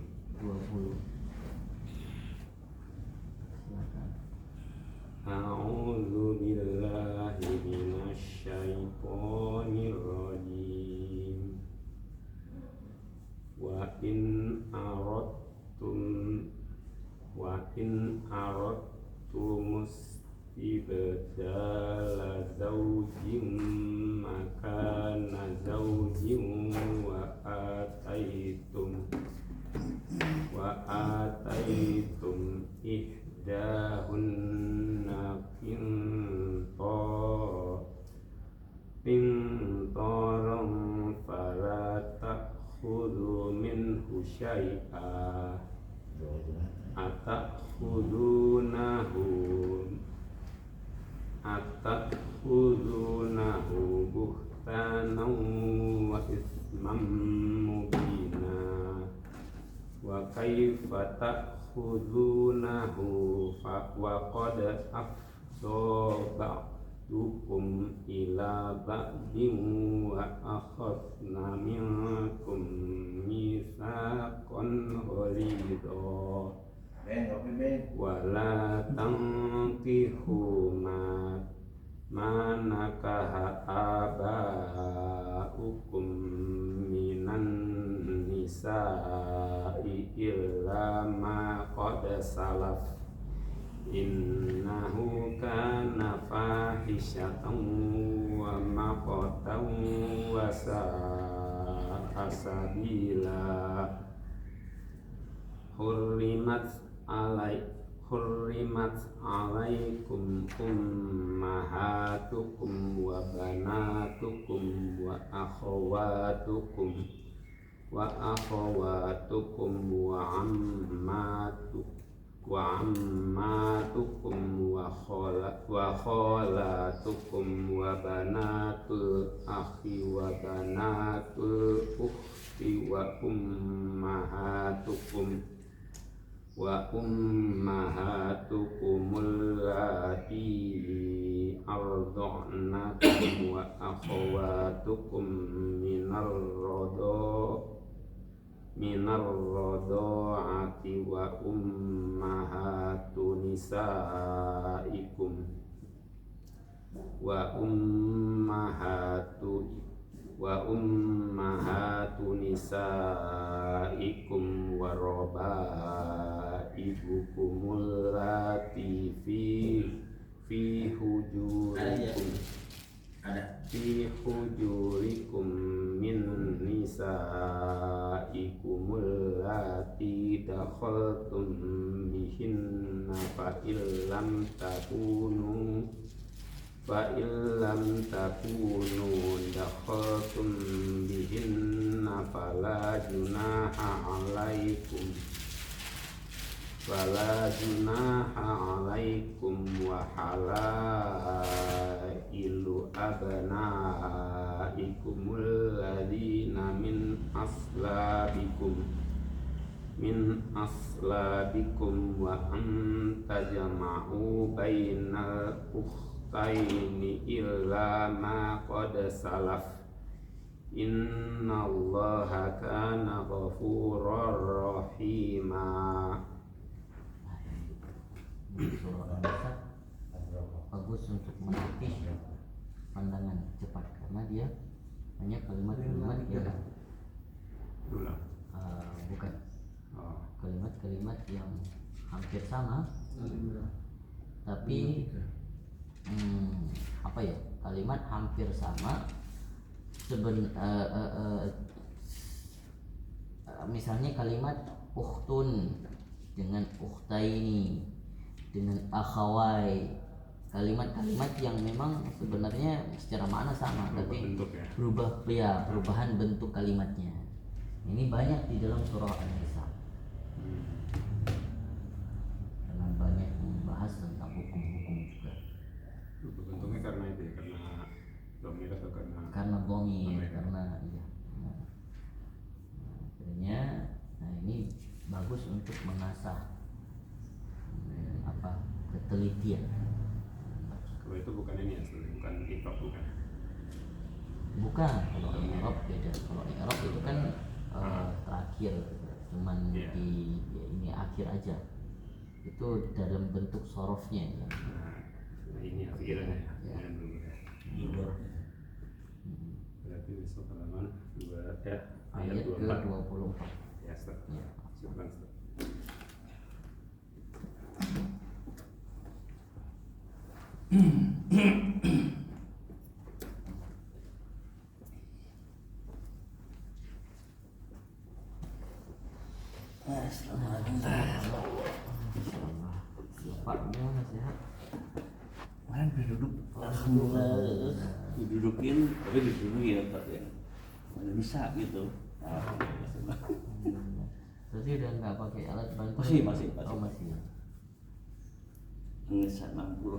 Silakan. A'udzu billahi minasy syaithanir rajim. Wa in aradtum istibdala zawjin makana zawjin wa ataitum ihdahunna qintaran fala ta'khudhu minhu syai'a atakhudunahu buhtanan wa isman mubina wa kaifa ta'khudunahu wa qad afdha ba'dukum ila ba'din wa akhadna minkum mitsaqan ghalidha wala tankihu ma nakaha aba'ukum minan nisa'i salaf innahu kana fahishatan wa maqtan wa sa'a sabila Hurrimat alaikum ummahatukum wa banatukum wa akhawatukum wa ammatukum wa khalatukum wa banatul akhi wa banatul ukhti wa ummahatukumul lati arda'nakum wa akhawatukum minar radha'ati wa ummahatu nisaikum wa rabaibukumul lati fi hujurikum min nisaikumul lati dakhaltum bihinna fa illam takunu dakhaltum bihinna fala junaha alaikum wa halailu abnaikumul ladina min aslabikum wa antajama'u bainal ukhtaini illa ma qad salaf innallaha kana ghafurur rahima. Surah An-Nisa bagus untuk melatih pandangan cepat karena dia hanya kalimat-kalimat yang bukan kalimat-kalimat yang hampir sama tapi kalimat hampir sama misalnya kalimat ukhtun dengan ukhtaini dengan akhawai, kalimat-kalimat yang memang sebenarnya secara makna sama tapi perubahan bentuk kalimatnya. Ini banyak di dalam surah An-Nisa karena banyak membahas tentang hukum-hukum juga. Bentuknya karena itu ya, karena domir atau karena domir akhirnya ini bagus untuk mengasah ketelitian. Kalau itu bukan ini asli, bukan i'rab bukan kalau i'rab beda. Kalau i'rab itu kan terakhir cuman di ini akhir aja, itu dalam bentuk sorofnya ya. Nah ini akhirannya ya. Berarti besok halaman 2 ayat 24 ya Ustaz. Silakan Ustaz. Pak gimana sehat? Mana duduk? Alhamdulillah. Didudukin, tapi duduk ya Pak ya. Mana bisa gitu. Berarti udah nggak pakai alat bantu? Masih. Oh masih. Ngesak 60.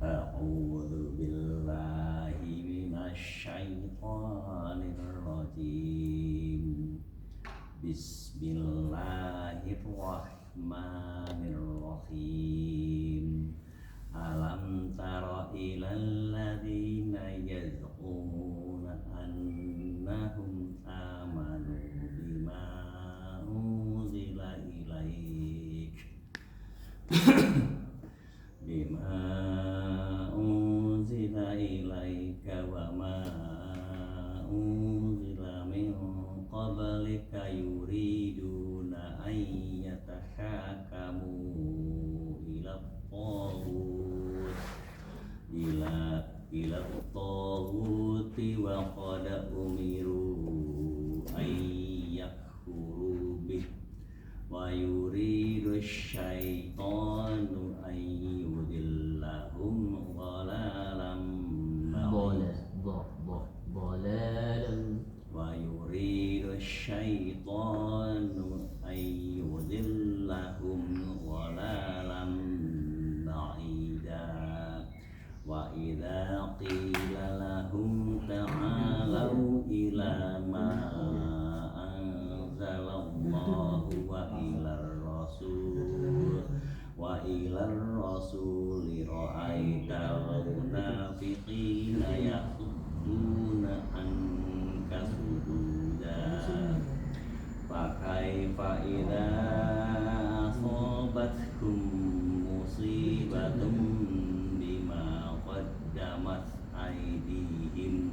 A'udzu billahi minasyaitonir rajim. Bismillahirrahmanirrahim. Alam tara ilal ladzina yaz'umuna annahum amanu bima unzila الشيطان أن يضلهم ضلالا ضلالا ويريد الشيطان أن يضلهم ضلالا بعيدا وإذا قيل لهم تعالوا إلى ما أنزل الله وإلى الرسول رأيت المنافقين يصدون عنك صدودا فكيف إذا أصابتكم مصيبة بما قدمت أيديهم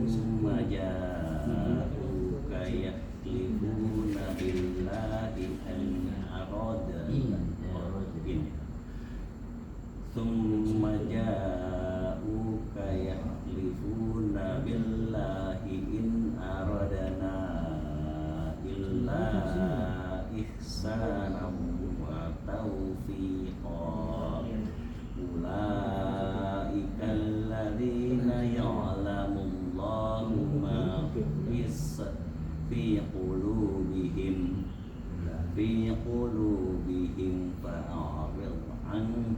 ثم جاءوك يحلفون بالله أن ثم جاءوك يحلفون بالله إن أردنا إلا إحسانا وتوفيقا أولئك الذين يعلم الله ما في قلوبهم فأعرض عنهم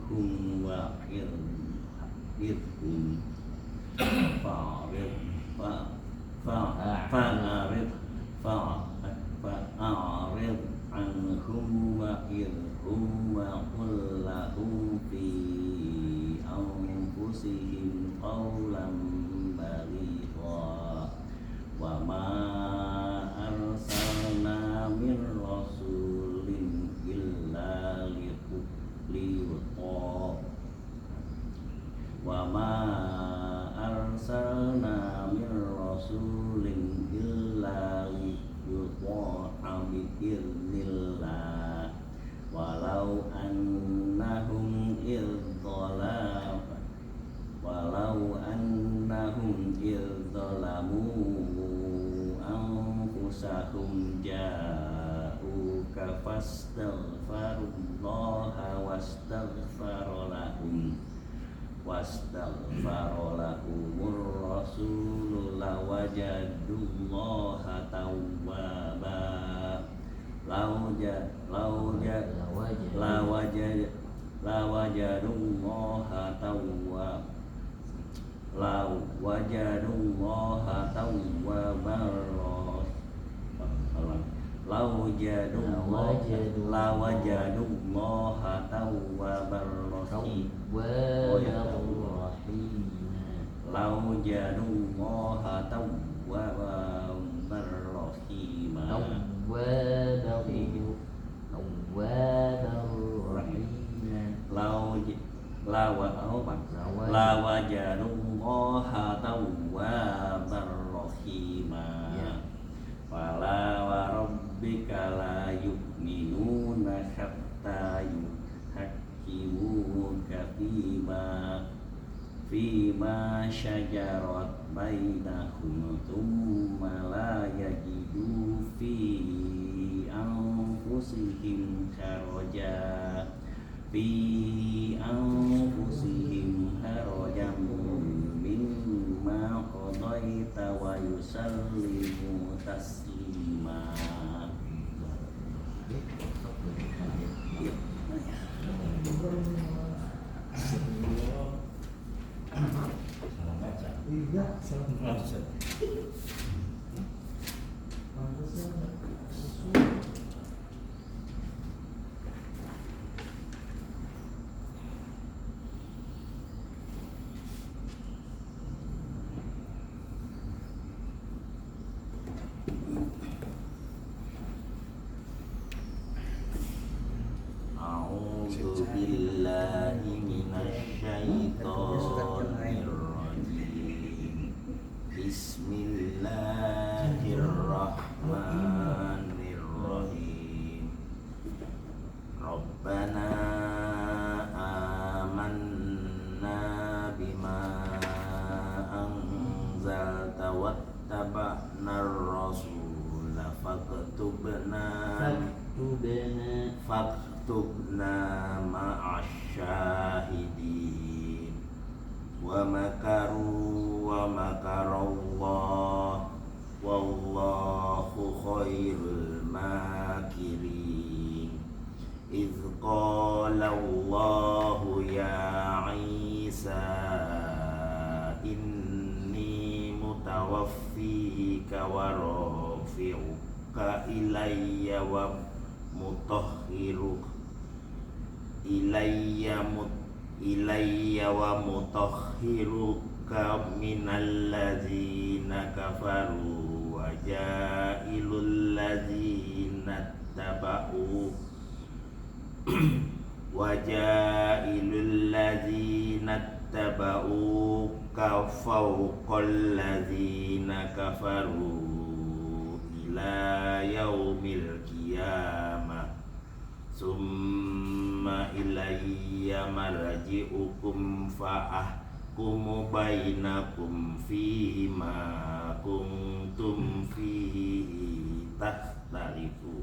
فأعرض عنهم وعظهم وقل لهم في أنفسهم قولا بليغا وما أرسلنا من رسول إلا ليطاع بإذن الله ولو أنهم إذ ظلموا أنفسهم جاءوك فاستغفروا الله واستغفر لهم الرسول لوجدوا الله توابا لوجدوا الله توابا رحيما Fala wa rabbika la yu'minuna hatta yuhakkimuka fima syajarat bainahum thumma la yajidu fi anfusihim harajan mimma qadaita wa yusallimu taslima. Iya, salam baca. A'udzu billahi minasy syaithanir rajim. faktubna ma'asyahidin. Wa makaru wa makarallah wallahu khairul makirin. Idh qala Allahu ya Isa inni mutawaffika wa rafi'uka ilayya wa mutahhiruka ilayya wa mutahhiruka minal ladzina kafaru wa ja'ilul ladzina taba'u waja'ilul ladzina tabauka fawqal ladzina kafaru ila yaumil qiyamah summa ilayya marji'ukum fa'ahkumu bainakum fima kuntum fihi takhtalifu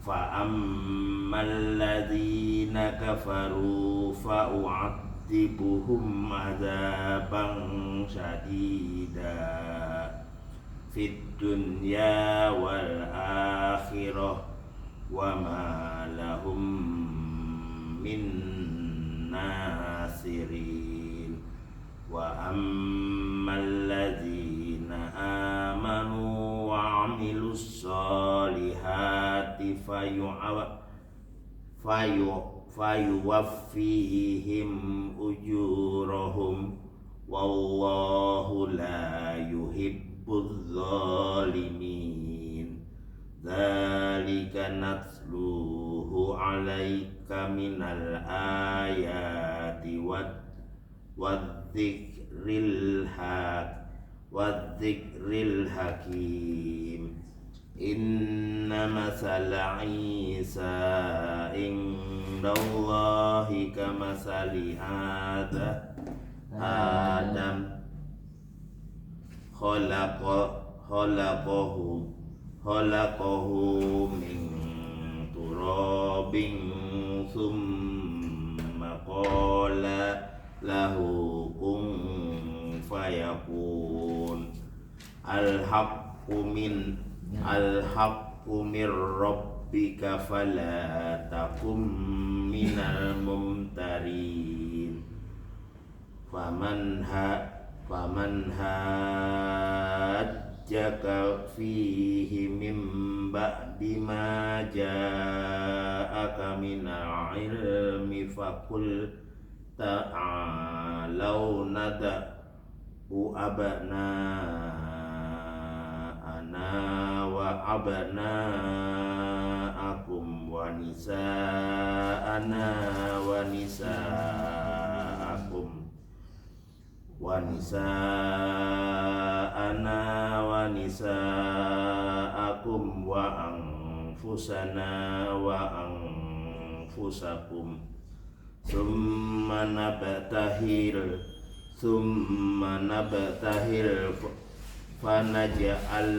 fa'ammal ladzina kafaru fa'u'adzibuhum 'adzaban syadida fid dunya wal akhirah wa ma lahum min nasirin. Wa ammal ladzina amanu wa 'amilus solihati fayuwaffihim ujurahum wallahu la yuhibbuz zalimin. Dzalika natluhu 'alaika minal ayati waddzikril hakim. Inna masala Isa indallahi kamasali Adam khalaqahu min turabin thumma qala lahu kun fayakun. Al-haqqu min rabbika fala takum minal mumtarin. Faman hajjaka fihi min ba'di ma ja'aka minal ilmi faqul ta'alau nada'u wa abna'akum wa nisa'ana wa nisa'akum wa anfusana wa anfusakum summa nabtahil fanaj'al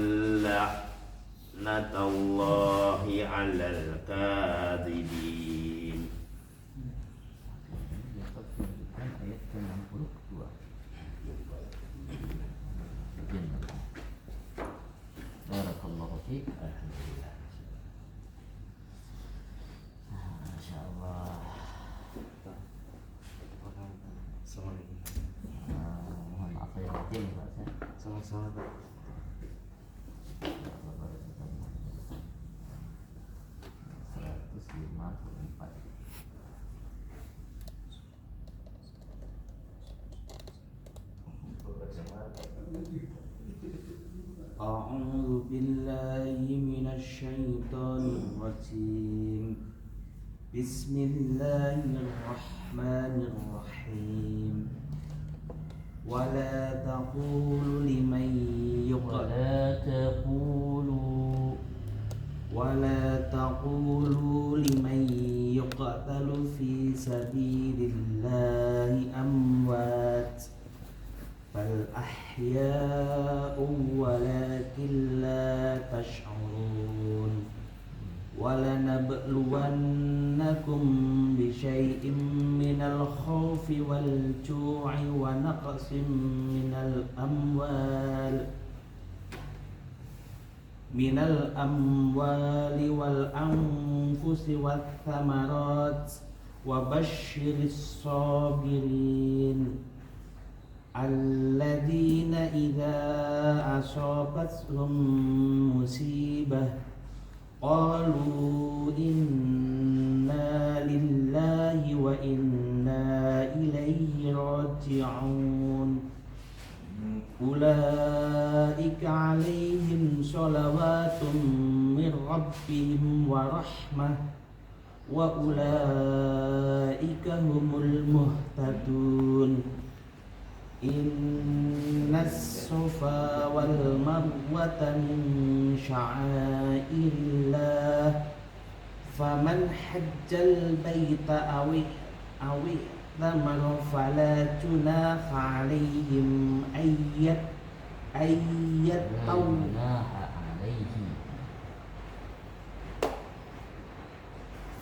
la'natallahi 'alal kadhibin. Ayat ke-62. Barakallahu fiik. Alhamdulillah. Masya Allah. Mohon maaf saya izin Pak. Sama-sama Pak. 154. A'udzu billahi minasy syaithanir rajim. Bismillahirrahmanirrahim. Wala taqulu liman yuqtalu fi sabilillahi amwat bal ahya'un walakin la tash'urun. ولنبلونكم بشيء من الخوف والجوع ونقص من الأموال والأنفس والثمرات وبشر الصابرين الذين إذا أصابتهم مصيبة قالوا إنا لله وإنا إليه راجعون أولئك عليهم صلوات من ربهم ورحمة وأولئك هم المهتدون إن الصفا والمروة من شعائر الله فمن حج البيت أو اعتمر فلا جناح عليهم أن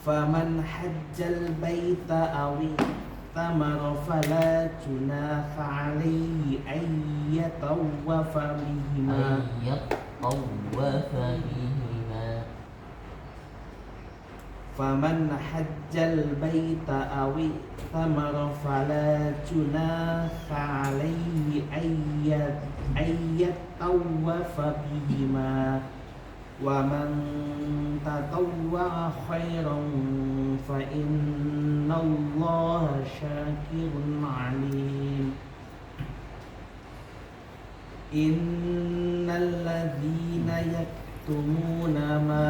فمن حج البيت أو اعتمر فلا جناح عليه أن يطوف بهما فمن حج البيت أو اعتمر فلا جناح عليه أن يطوف بهما ومن تطوع خيرا فإن الله شاكر عليم إن الذين يكتمون ما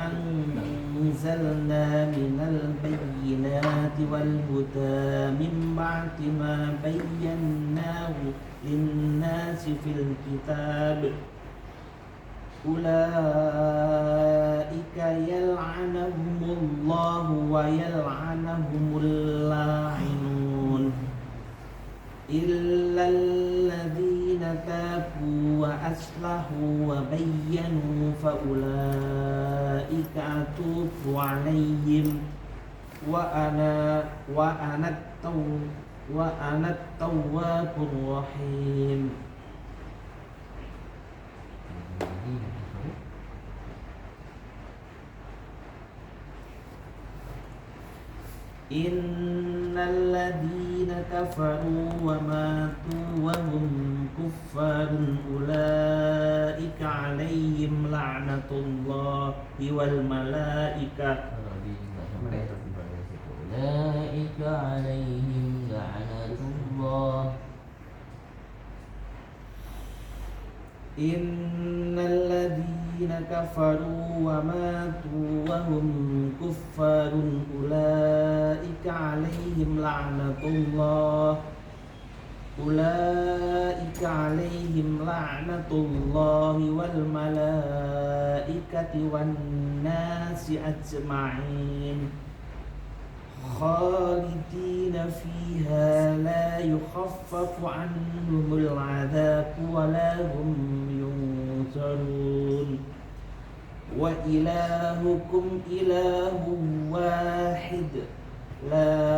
أنزلنا من البينات والهدى من بعد ما بيناه للناس في الكتاب أولئك يلعنهم الله ويلعنهم اللاعنون إلا الذين تابوا وأصلحوا وبينوا فأولئك أتوب عليهم وأنا التواب الرحيم إن الذين كفروا وماتوا وهم كفار أولئك عليهم لعنة الله والملائكة أولئك عليهم لعنة الله إن الذين كفروا وماتوا وهم كفار أولئك عليهم لعنة الله والملائكة والناس أجمعين خالدين فيها لا يخفف عنهم العذاب ولا هم ينصرون وإلهكم إله واحد لا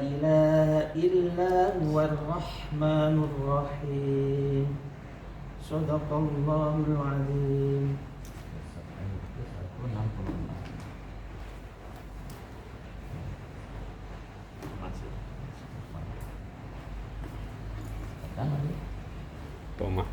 إله إلا هو الرحمن الرحيم صدق الله العظيم. Toma.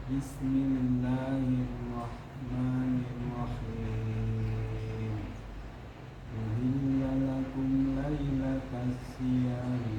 Bismillahirrahmanirrahim. Uhilla lakum laylata siyami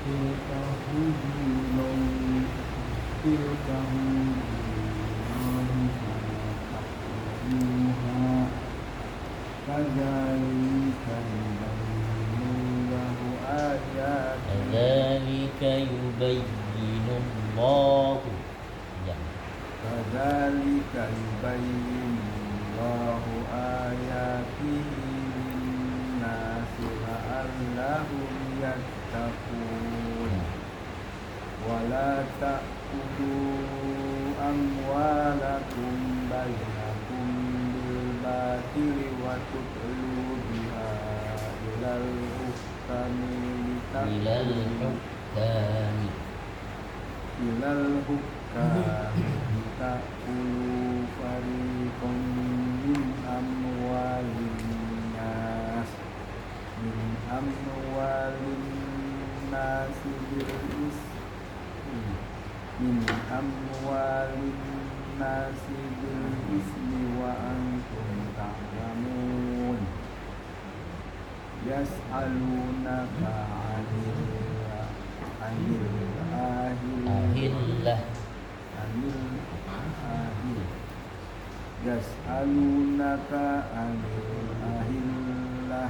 tilka hududullah tilka hududullah fala kadzalika yubayyinullahu ayatihi Kadzalika yubayyinullahu. Ya. kadzalika yubayyinullahu ayatihi linnasi la'allahum yattaqun wala ta'kulu amwalakum bainakum bil batili wa tudlu biha ilal hukami Ilal hukami. ilal hukami ta'kulu fariqan min amwalin nas bil ismi min amwalin nasi bil ismi wa antum ta'lamun yas'alunaka 'anil Ahillah. yas'alunaka 'anil ahillah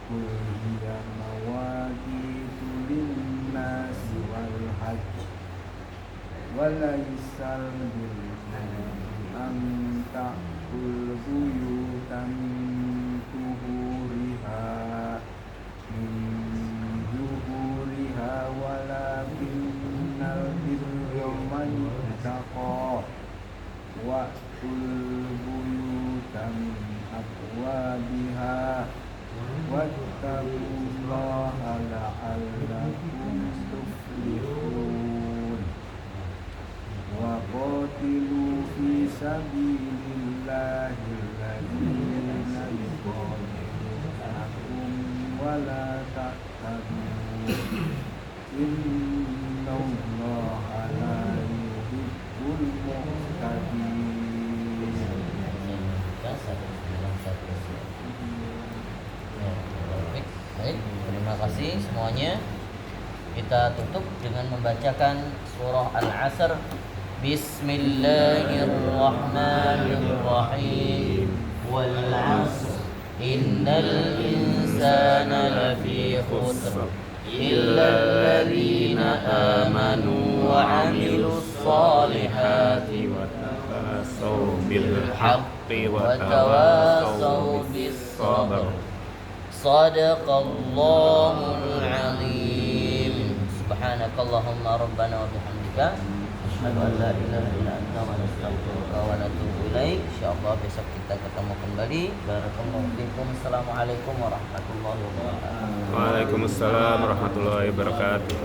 qul hiya mawaqitu lin-nasi wal hajj walaysal birru an ta'kul buyutan min zuhuriha walakinnal birra man ittaqa wa'tul buyutan min abwabiha wattaqullaha la'allakum tuflihun wa qatilu fi sabilillahi alladhina yuqatilunakum wa la ta'tadu innallaha la yuhibbul mu'tadin. Baik, terima kasih semuanya. Kita tutup dengan membacakan surah Al-Asr. Bismillahirrahmanirrahim. Wal 'asr innal insana lafi khusr illa alladhina amanu wa 'amilus solihati wa tawasaw bil haqqi wa tawasaw bis sabr. Sadaqallahul azim. Subhanakallahumma rabbana wa bihamdika asyhadu an la ilaha illa anta wa nastaghfiruka wa natubu ilaik. Insyaallah besok kita ketemu kembali. Barakallahu fikum. Assalamualaikum warahmatullahi wabarakatuh. Waalaikumsalam warahmatullahi wabarakatuh.